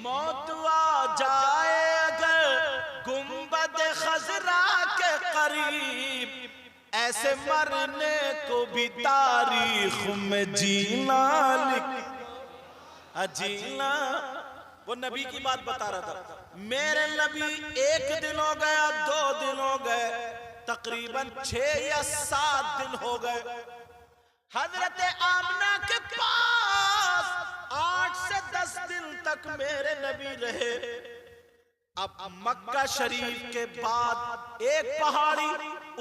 Speaker 1: मौत आ जाए अगर गुंबद खजरा के करीब, ऐसे मरने को भी तारीख में जीना जीना। वो नबी की बात बता रहा था। मेरे नबी एक दिन हो गया, 2 दिन हो गए, तकरीबन 6 या 7 दिन हो गए हजरत आमना के पास 8 से 10 दिन तक मेरे नबी रहे। अब मक्का शरीफ के बाद एक पहाड़ी,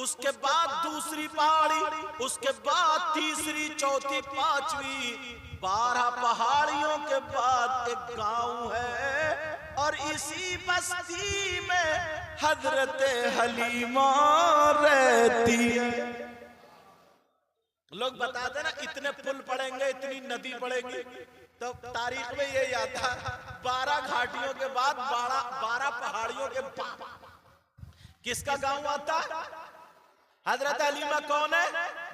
Speaker 1: उसके बाद दूसरी पहाड़ी, उसके बाद तीसरी, चौथी, पांचवी, 12 पहाड़ियों के बाद एक गांव है और इसी बस्ती में हजरत हलीमा रहती है। लोग बताते ना इतने पुल पड़ेंगे, इतनी नदी पड़ेगी, तो तारीख में ये याद था 12 घाटियों के बाद 12 पहाड़ियों के बाद किसका गांव आता? हजरत हलीमा कौन है?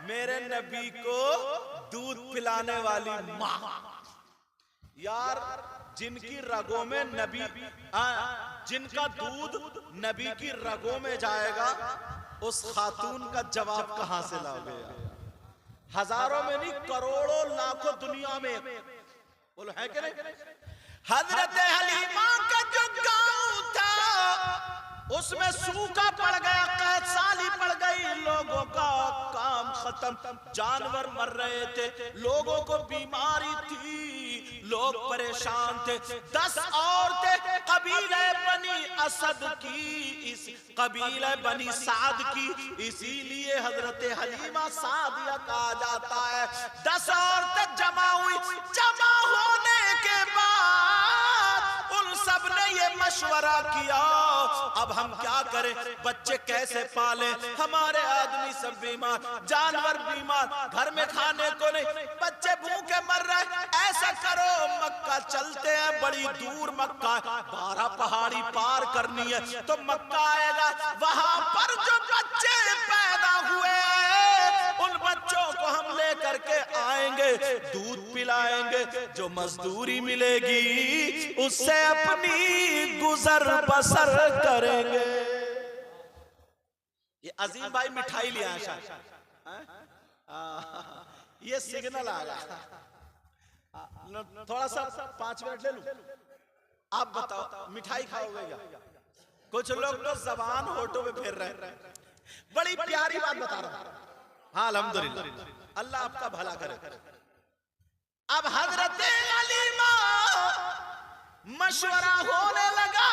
Speaker 1: मेरे नबी को दूध पिलाने वाली माँ। यार जिनकी रगों में नबी, जिनका दूध नबी की रगों में जाएगा, उस खातून का जवाब कहां से लाओगे? हजारों में नहीं, करोड़ों लाखों दुनिया में। बोलो है कि नहीं? हजरत हलीमा का जो गांव था उसमें सूखा पड़ गया, कैद साली पड़ गई, लोगों का काम खत्म, जानवर मर रहे थे, लोगों को बीमारी थी, लोग परेशान थे। 10 औरतें कबीले बनी असद की, इस कबीले बनी साद की, इसीलिए हजरत हलीमा सादिया कहा जाता है। 10 औरतें जमा हुई, जमा होने के बाद उन सब ने ये मशवरा किया अब हम क्या करें, बच्चे कैसे पाले, हमारे आदमी सब बीमार, जानवर बीमार, घर में खाने को नहीं, बच्चे भूखे मर रहे, ऐसा करो मक्का चलते हैं, बड़ी दूर मक्का, 12 पहाड़ी पार करनी है तो मक्का आएगा, वहां पर जो बच्चे पैदा हुए उन बच्चों को हम लेकर के आएंगे, दूध पिलाएंगे, जो मजदूरी मिलेगी उससे अपनी गुजर बसर करेंगे। ये अजीम भाई मिठाई लिया है शायद, ये सिग्नल आ गया, थोड़ा सा 5 मिनट ले लूं। आप बताओ मिठाई खाओगे क्या? कुछ लोग तो जबान होठों में फेर रहे हैं। बड़ी प्यारी बात बता रहा हूं। हाँ अल्हम्दुलिल्लाह, अल्लाह आपका भला करे। अब हजरत हलीमा मशवरा होने लगा,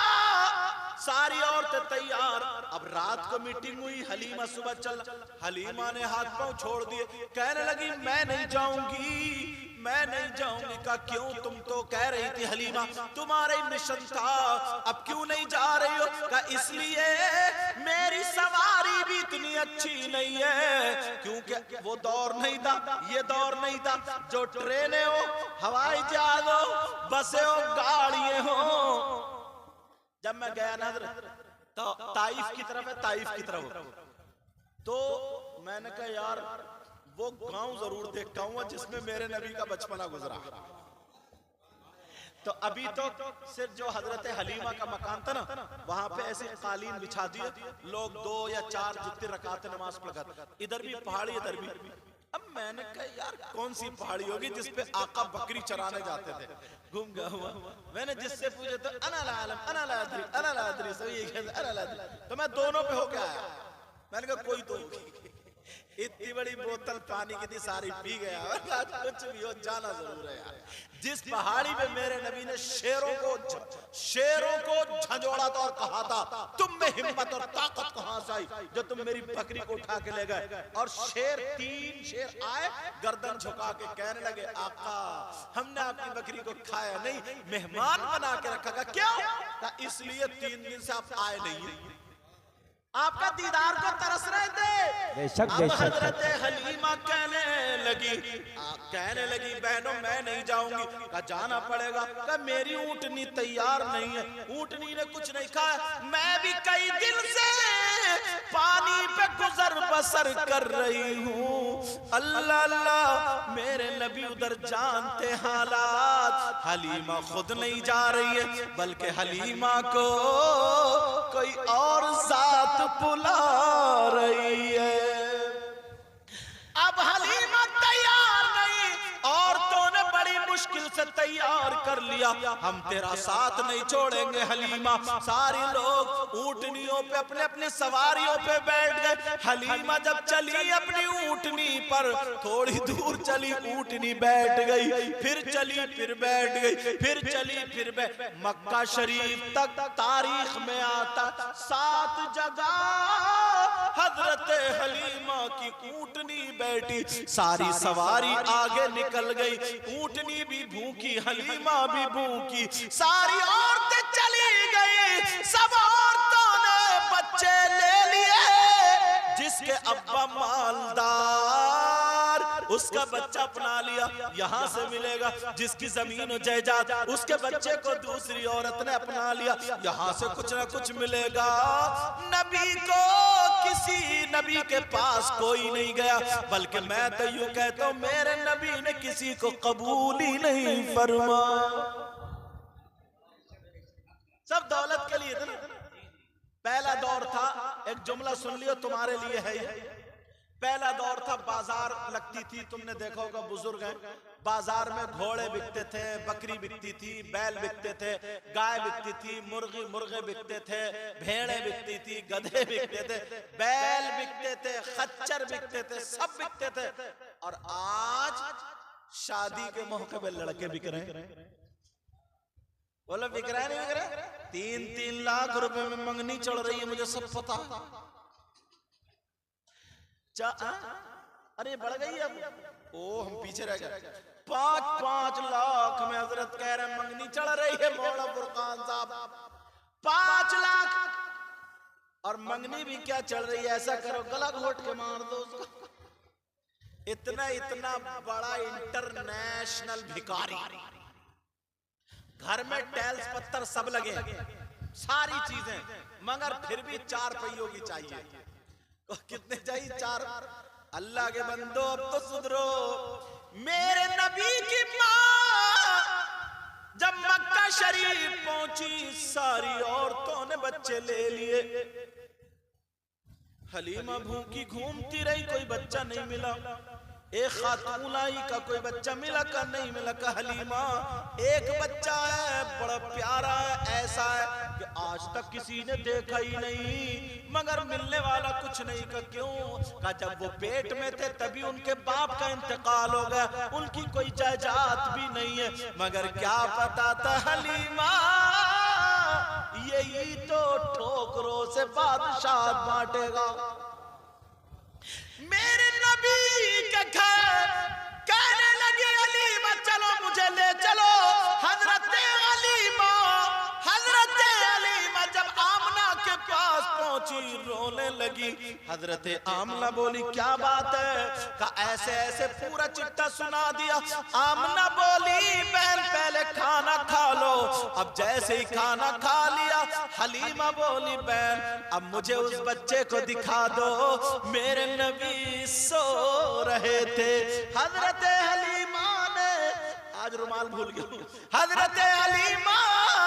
Speaker 1: सारी औरतें तैयार। अब रात को मीटिंग हुई, हलीमा सुबह चल, हलीमा ने हाथ पांव छोड़ दिए, कहने लगी मैं नहीं जाऊंगी, मैं नहीं जाऊंगी। का क्यों? तुम तो कह रही थी हलीमा तुम्हारा मिशन था, अब क्यों नहीं जा रही हो? का इसलिए मेरी सवारी भी इतनी अच्छी नहीं है, क्योंकि वो दौर नहीं था, ये दौर नहीं था जो ट्रेनें हो, हवाई जहाज हो, बसें हो, गाड़ियां हो। जब मैं गया ना तो ताइफ की तरफ है, ताइफ की तरफ, तो मैंने कहा यार वो गांव जरूर देखता हूं जिसमें मेरे नबी का बचपना गुजरा। तो अभी तो सिर्फ जो हजरत हलीमा का मकान था ना, वहां पे ऐसे कालीन बिछा दिए, लोग 2 या 4 जितनी रकातें नमाज पढ़ते, इधर भी पहाड़ी इधर भी। अब मैंने कहा यार कौन सी पहाड़ी होगी जिसपे आका बकरी चराने जाते थे? घूम गया हुआ। मैंने जिससे पूछे तो अना ला आलम, अना ला अदरी, अना ला अदरी, सब ये कहते अना ला अदरी। तो मैं दोनों पे होके आया, मैंने कहा कोई तो इतनी बड़ी बोतल पानी की थी, सारी पी गया। कुछ भी हो, जाना जरूर है यार। जिस पहाड़ी पे मेरे नबी ने शेरों को झंझोड़ा था और कहा था तुम में हिम्मत और ताकत कहां से आई जो तुम मेरी बकरी को उठा के ले गए। और तीन शेर आए, गर्दन झुका के कहने लगे आका हमने आपकी बकरी को खाया नहीं, मेहमान बना के रखा। क्यों? इसलिए 3 दिन से आप आए नहीं, आपका दीदार को तरस रहे थे।
Speaker 2: बेशक
Speaker 1: अब हजरत हलीमा कहने लगी बहनों मैं नहीं जाऊंगी। कहा जाना पड़ेगा। कहा मेरी ऊंटनी तैयार नहीं है, ऊंटनी ने कुछ नहीं खाया, मैं भी कई दिन से पानी पे गुजर बसर कर रही हूँ। अल्लाह अल्लाह मेरे नबी उधर जानते हालात। हलीमा खुद नहीं जा रही है, बल्कि हलीमा को कोई और जात बुला रही है। अब हलीमा तैयार नहीं, औरतों ने बड़ी मुश्किल से तैयार कर लिया। हम तेरा साथ नहीं छोड़ेंगे हलीमा। सारे लोग ऊंटनियों पे अपने अपने सवारियों पे बैठ गए। हलीमा जब चली अपनी ऊंटनी पर, थोड़ी दूर चली ऊंटनी बैठ गई, फिर चली फिर बैठ गई, फिर चली फिर बैठ। मक्का शरीफ तक तारीख में आता 7 जगह हजरत हलीमा की ऊंटनी बैठी, सारी सवारी आगे निकल गई, ऊंटनी भी भूखी, हलीमा भी भूखी, सारी औरतें चली गई। सब औरतों ने बच्चे ले लिए। जिसके अब्बा मालदार, उसका बच्चा अपना लिया, यहां से मिलेगा। जिसकी जमीन और जायदाद, उसके बच्चे को दूसरी औरत ने अपना लिया, यहां से कुछ ना कुछ मिलेगा। नबी को किसी नबी के पास कोई नहीं गया, बल्कि मैं तो यूं कहता हूं मेरे नबी ने किसी को कबूल ही नहीं फरमाया। सब दौलत के लिए था ना। पहला दौर था, एक जुमला सुन लियो तुम्हारे लिए है। पहला दौर था बाजार लगती थी, तुमने देखा होगा बुजुर्ग हैं, बाजार में घोड़े बिकते थे, बकरी बिकती थी, बैल बिकते थे, गाय बिकती थी, मुर्गे बिकते थे, भेड़ें बिकती थी, गधे बिकते थे, बैल बिकते थे, खच्चर बिकते थे, सब बिकते थे। और आज शादी के मौके पे लड़के बिक रहे हैं। बोलो बिक रहा है नहीं बिक रहा? 3-3 लाख रुपए में मंगनी चढ़ रही है, मुझे सब पता। अरे बढ़ गई अब, ओ हम पीछे रह गए। 5-5 लाख में हजरत कह रहे मंगनी चढ़ रही है। मौला फुरकान साहब 5 लाख और मंगनी भी क्या चढ़ रही है, ऐसा करो गला घोट के मार दो उसको। इतना बड़ा इंटरनेशनल भिखारी, घर में टाइल्स पत्थर सब लगे, सारी चीजें, मगर फिर भी 4 पहियों की चाहिए। कितने चाहिए? 4। अल्लाह के बंदो अब तो सुधरो। मेरे नबी की माँ जब मक्का शरीफ पहुंची, सारी औरतों ने बच्चे ले लिए। हलीमा भूखी घूमती रही, कोई बच्चा नहीं मिला। एक खातून आई का कोई बच्चा मिला का नहीं मिला का हलीमा एक बच्चा है, बड़ा प्यारा है, ऐसा है कि आज तक किसी ने देखा ही नहीं, मगर मिलने वाला कुछ नहीं। का क्यों? का जब वो पेट में थे तभी उनके बाप का इंतकाल हो गया, उनकी कोई जायदाद भी नहीं है। मगर क्या पता था हलीमा यही तो ठोकरों से बादशाह बांटेगा। मेरे नबी के घर कहने लगी हलीमा चलो मुझे ले चलो। हजरत हलीमा जब आमना के पास पहुंची रोने लगी। हजरत आमना बोली क्या बात है? का ऐसे ऐसे पूरा चिट्ठा सुना दिया। आमना बोली बहन पहले खाना खा लो। अब जैसे ही खाना खा लिया हलीमा बोली बहन अब मुझे उस बच्चे को दिखा दो, मेरे नबी सो रहे थे। हजरत हलीमा ने, आज रुमाल भूल गया, हजरत हलीमा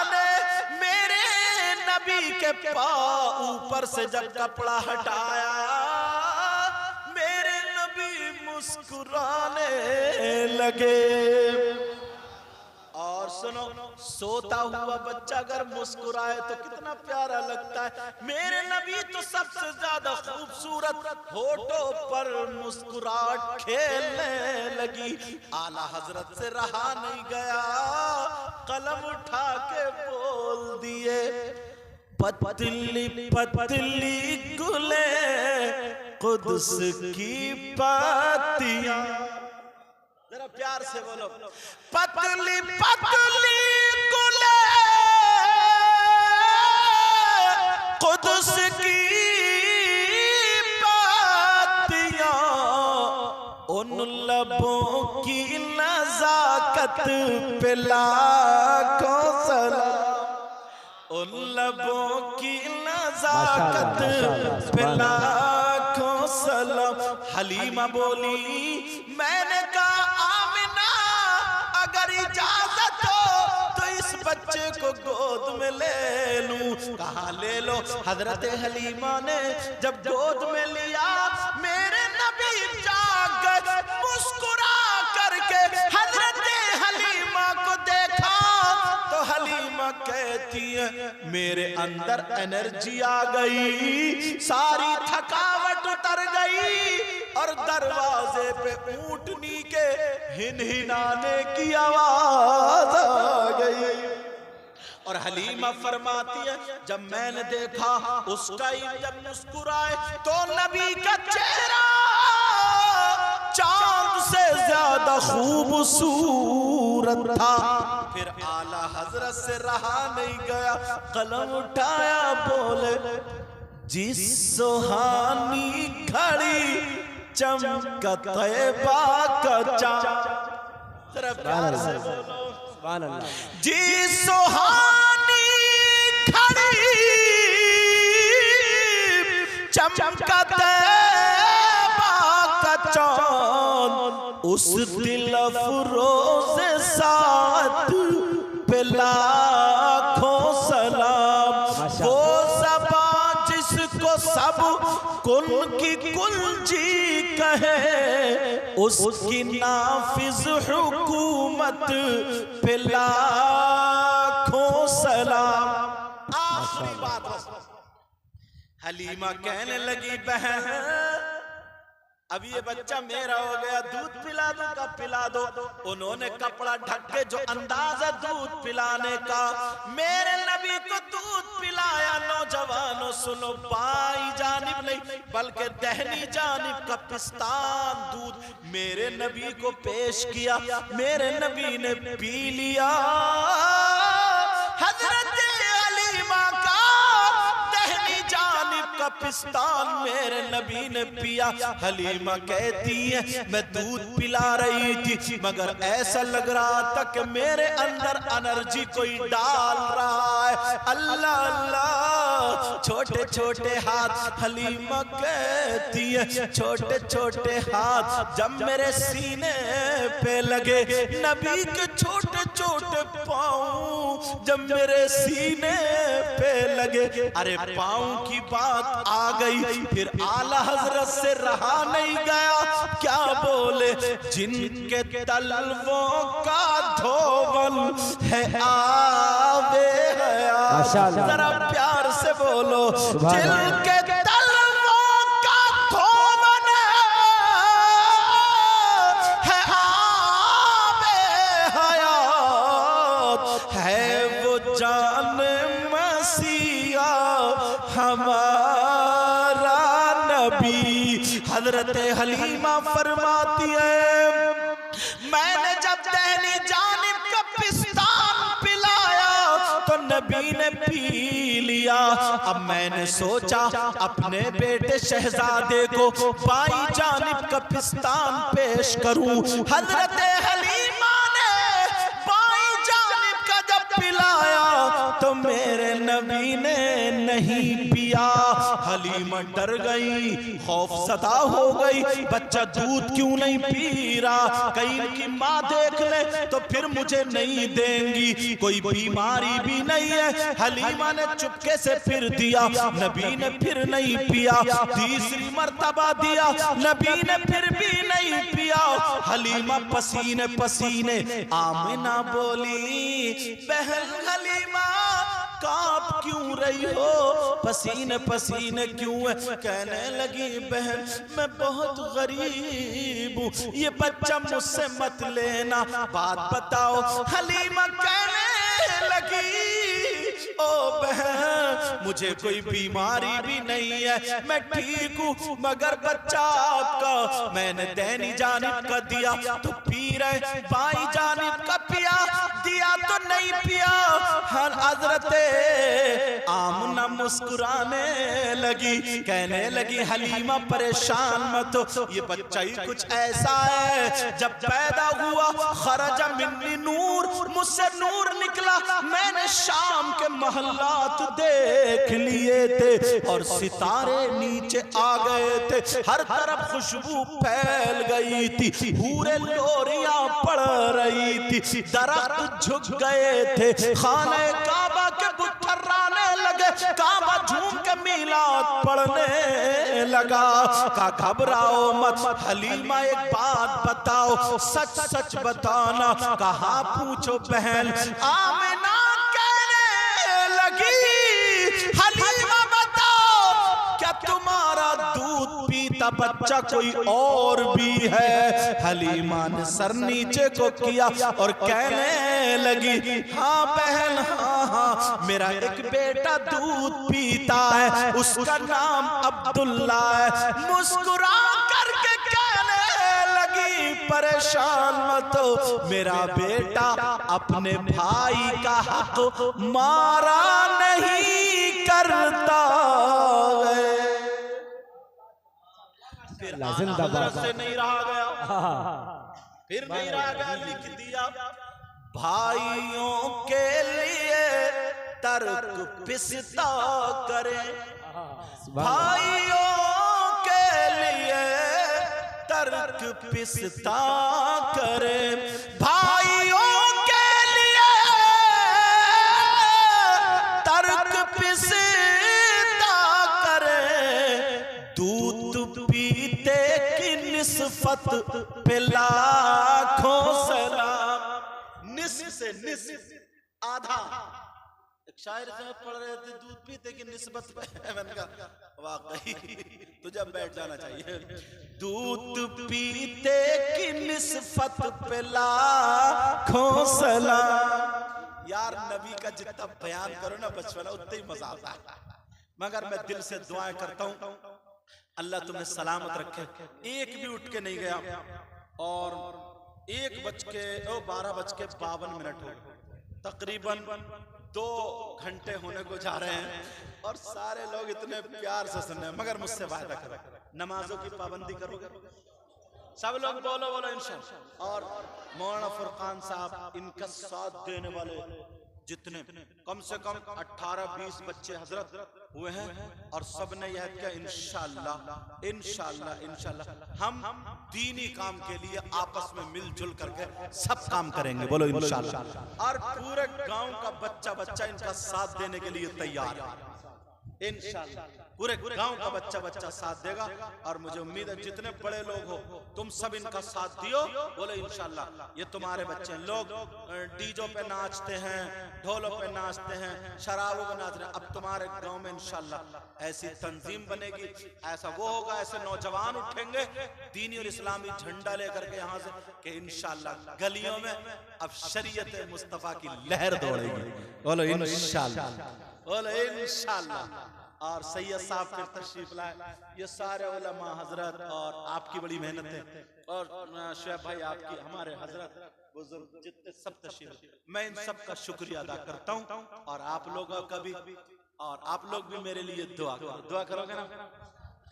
Speaker 1: ने मेरे नबी के पाँव ऊपर से जब कपड़ा हटाया, मेरे नबी मुस्कुराने लगे। और सुनो, सोता हुआ बच्चा अगर मुस्कुराए तो कितना प्यारा लगता है। मेरे नबी तो सबसे ज्यादा खूबसूरत, होठों पर मुस्कुराहट खेलने लगी। आला हजरत से रहा नहीं गया, कलम उठा के बोल दिए, पतली पतली गुले कुद्स की पत्तियां। जरा प्यार से बोलो, पतली पतली गुले कुद्स की पत्तियां, उन लबों की नजाकत पे लाखों सलाम, उन लबों की नजाकत पे लाखों सलाम। हलीमा बोली, मैंने कहा आमिना अगर इजाजत हो तो इस बच्चे को गोद में ले लूं। कहा ले लो। हजरत हलीमा ने जब गोद में लिया, मेरे नबी जाग गए, मुस्कुरा करके हजरत हलीमा को देखा तो हलीमा कहती है, मेरे अंदर एनर्जी आ गई, सारी थकावट उतर गई और दरवाजे पे ऊंटनी के हिनहिनाने की आवाज आ गई। और हलीमा फरमाती है, जब मैंने देखा उस टाइम जब मुस्कुराए तो नबी का चेहरा चांद से ज्यादा खूबसूरत था। फिर आला हजरत से रहा नहीं गया, कलम उठाया, बोले, जिस सुहानी घड़ी चमका तैबा का चांद। जरा प्यार से बोलो,
Speaker 2: सुभान अल्लाह।
Speaker 1: जिस सुहानी घड़ी चमका तैबा का चांद, उस दिल अफरोज़ साथ पे लाखों सलाम। वो ज़बान जिसको सब कुल की कुलजी कहे, उसकी नाफिज हुकूमत पे लाखों सलाम। आखिरी बात बस। हलीमा कहने लगी, बहन अब ये बच्चा मेरा हो गया, दूध पिला दो का पिला दो। उन्होंने कपड़ा ढक के जो अंदाज है दूध पिलाने का, मेरे नबी को दूध पिलाया। नौजवानों सुनो, बाई जानिब नहीं बल्कि दहनी जानिब का पिस्तान दूध मेरे नबी को पेश किया। मेरे नबी ने पी लिया। हजरत हलीमा का दहनी जानिब का पिस्तान मेरे नबी ने पिया। हलीमा कहती है, मैं दूध पिला रही थी मगर ऐसा लग रहा था कि मेरे अंदर एनर्जी कोई डाल रहा है। अल्लाह अल्लाह, छोटे छोटे हाथ। हलीमा कहती है, छोटे छोटे हाथ जब मेरे सीने पे लगे, नबी के छोटे छोटे पाँव जब मेरे सीने पे लगे। अरे पाँव की बात आ गई, फिर आला हजरत से रहा नहीं गया। क्या बोले, जिनके तलवों का धोवन है आवे हयात। जरा प्यार से बोलो, जिनके तलवों का धोवन है आवे हयात, है वो जान मसीहा हमारा नबी। हजरत हलीमा फरमाती है, मैंने जब दहनी जानिब का पिस्तान पिलाया तो नबी ने पी लिया। अब मैंने सोचा अपने बेटे शहजादे को बाई जानिब का पिस्तान पेश करूं। हजरत हलीमा ने बाई जानिब का जब पिलाया तो मेरे नबी ने नहीं पिया। हलीमा डर गई, खौफ सदा हो गई, बच्चा दूध क्यों नहीं पी रहा, कहीं की माँ देख ले तो फिर मुझे नहीं देंगी, कोई बीमारी भी नहीं है। हलीमा ने चुपके से फिर दिया, नबी ने फिर नहीं पिया। तीसरी मर्तबा दिया, नबी ने फिर भी नहीं पिया। हलीमा पसीने पसीने। आमिना बोली, बहन हलीमा कांप क्यों रही हो, पसीने पसीने क्यों है? कहने लगी बहन मैं बहुत गरीब हूँ, ये बच्चा मुझसे मत लेना, बात बताओ। हलीमा कहने लगी ओ बहन मुझे कोई बीमारी भी नहीं है, मैं ठीक हूँ, मगर बच्चा आपका मैंने दैनी जानिब का दिया तो पी रहे, बाई जानिब का पिया दिया तो नहीं पिया। हर हजरते आमना मुस्कुराने लगी, कहने लगी हलीमा परेशान मत हो, ये बच्चा ही कुछ ऐसा है, जब पैदा हुआ खरजा मिन्नी नूर, मुझसे नूर निकला, मैंने शाम के महल्लात देख लिए थे और सितारे नीचे आ गए थे, हर तरफ खुशबू फैल गई थी, पूरे लोरियां पड़ रही थी, दरख्त झुक गए थे, खाने काबा के बुत थर्राने लगे, काबा झूम के मीलाद पढ़ने लगा। का घबराओ मत हलीमा एक बात बताओ, सच सच बताना। कहा पूछो बहन। आमिना कहने लगी हलीमा बताओ क्या तुम्हारा दूध पीता बच्चा कोई और भी है? हलीमा ने सर नीचे को किया और कहने लगी हाँ बहन हाँ हाँ, मेरा एक बेटा दूध पीता है, उसका नाम अब्दुल्ला है। मुस्कुरा करके कहने लगी परेशान मत हो, मेरा बेटा अपने भाई का हक मारा नहीं करता है। फिर हजरत से नहीं रहा गया, फिर नहीं रहा गया, लिख दिया भाइयों के लिए तर्क पिस्ता करें, भाइयों के लिए तर्क पिस्ता करें, भाइयों के लिए तर्क पिस्ता करें, दूध पीते की निस्बत पे लाखों सलाम। निस्फ से निस्फ आधा, एक शायर से पढ़ रहे थे दूध पीते की निस्बत पे, मैंने कहा वाकई तुझे बैठ जाना चाहिए। दूध पीते की निस्बत पे लाखों सलाम। यार नबी का जितना बयान करो ना बचपना उतना ही मजा आता है, मगर मैं दिल से दुआएं करता हूँ अल्लाह तुम्हें सलामत रखे। एक भी उठ के नहीं गया और 12:52 हो तकरीबन 2 घंटे होने को जा रहे हैं और सारे लोग इतने प्यार से सुन रहे हैं, मगर मुझसे वादा करो नमाजों की पाबंदी करोगे? सब लोग बोलो बोलो इंशाअल्लाह। और मौलाना फुरकान साहब इनका साथ देने वाले जितने कम से कम 18-20 बच्चे हजरत हुए हैं और सब ने यह किया इंशाअल्लाह इंशाअल्लाह इंशाअल्लाह हम दीनी काम के लिए आपस में मिलजुल करके सब काम करेंगे, बोलो इंशाअल्लाह। और पूरे गांव का बच्चा बच्चा इनका साथ देने के लिए तैयार है इंशाअल्लाह। पूरे गांव का बच्चा बच्चा साथ देगा और मुझे उम्मीद है जितने बड़े लोग हो तुम सब इनका साथ दियो, बोले इंशाअल्लाह। ये तुम्हारे बच्चे हैं, लोग डीजो पे नाचते हैं, ढोलों पे नाचते हैं, शराबों पे नाच रहे हैं, अब तुम्हारे गांव में इंशाअल्लाह ऐसी तंजीम बनेगी, ऐसा वो होगा, ऐसे नौजवान उठेंगे दीनी और इस्लामी झंडा लेकर के यहाँ से कि इंशाअल्लाह गलियों में अब शरीयत मुस्तफा की लहर दौड़ेगी, बोलो इंशाअल्लाह, बोलो इंशाअल्लाह। और सैयद साहब फिर तशरीफ लाए, ये सारे उलमा हजरत और आपकी बड़ी मेहनत है और शुएब भाई आपकी, हमारे हजरत बुजुर्ग जितने सब तशरीफ, मैं इन सब का शुक्रिया अदा करता हूँ और आप लोगों का भी, और आप लोग भी मेरे लिए दुआ करो, दुआ करोगे ना?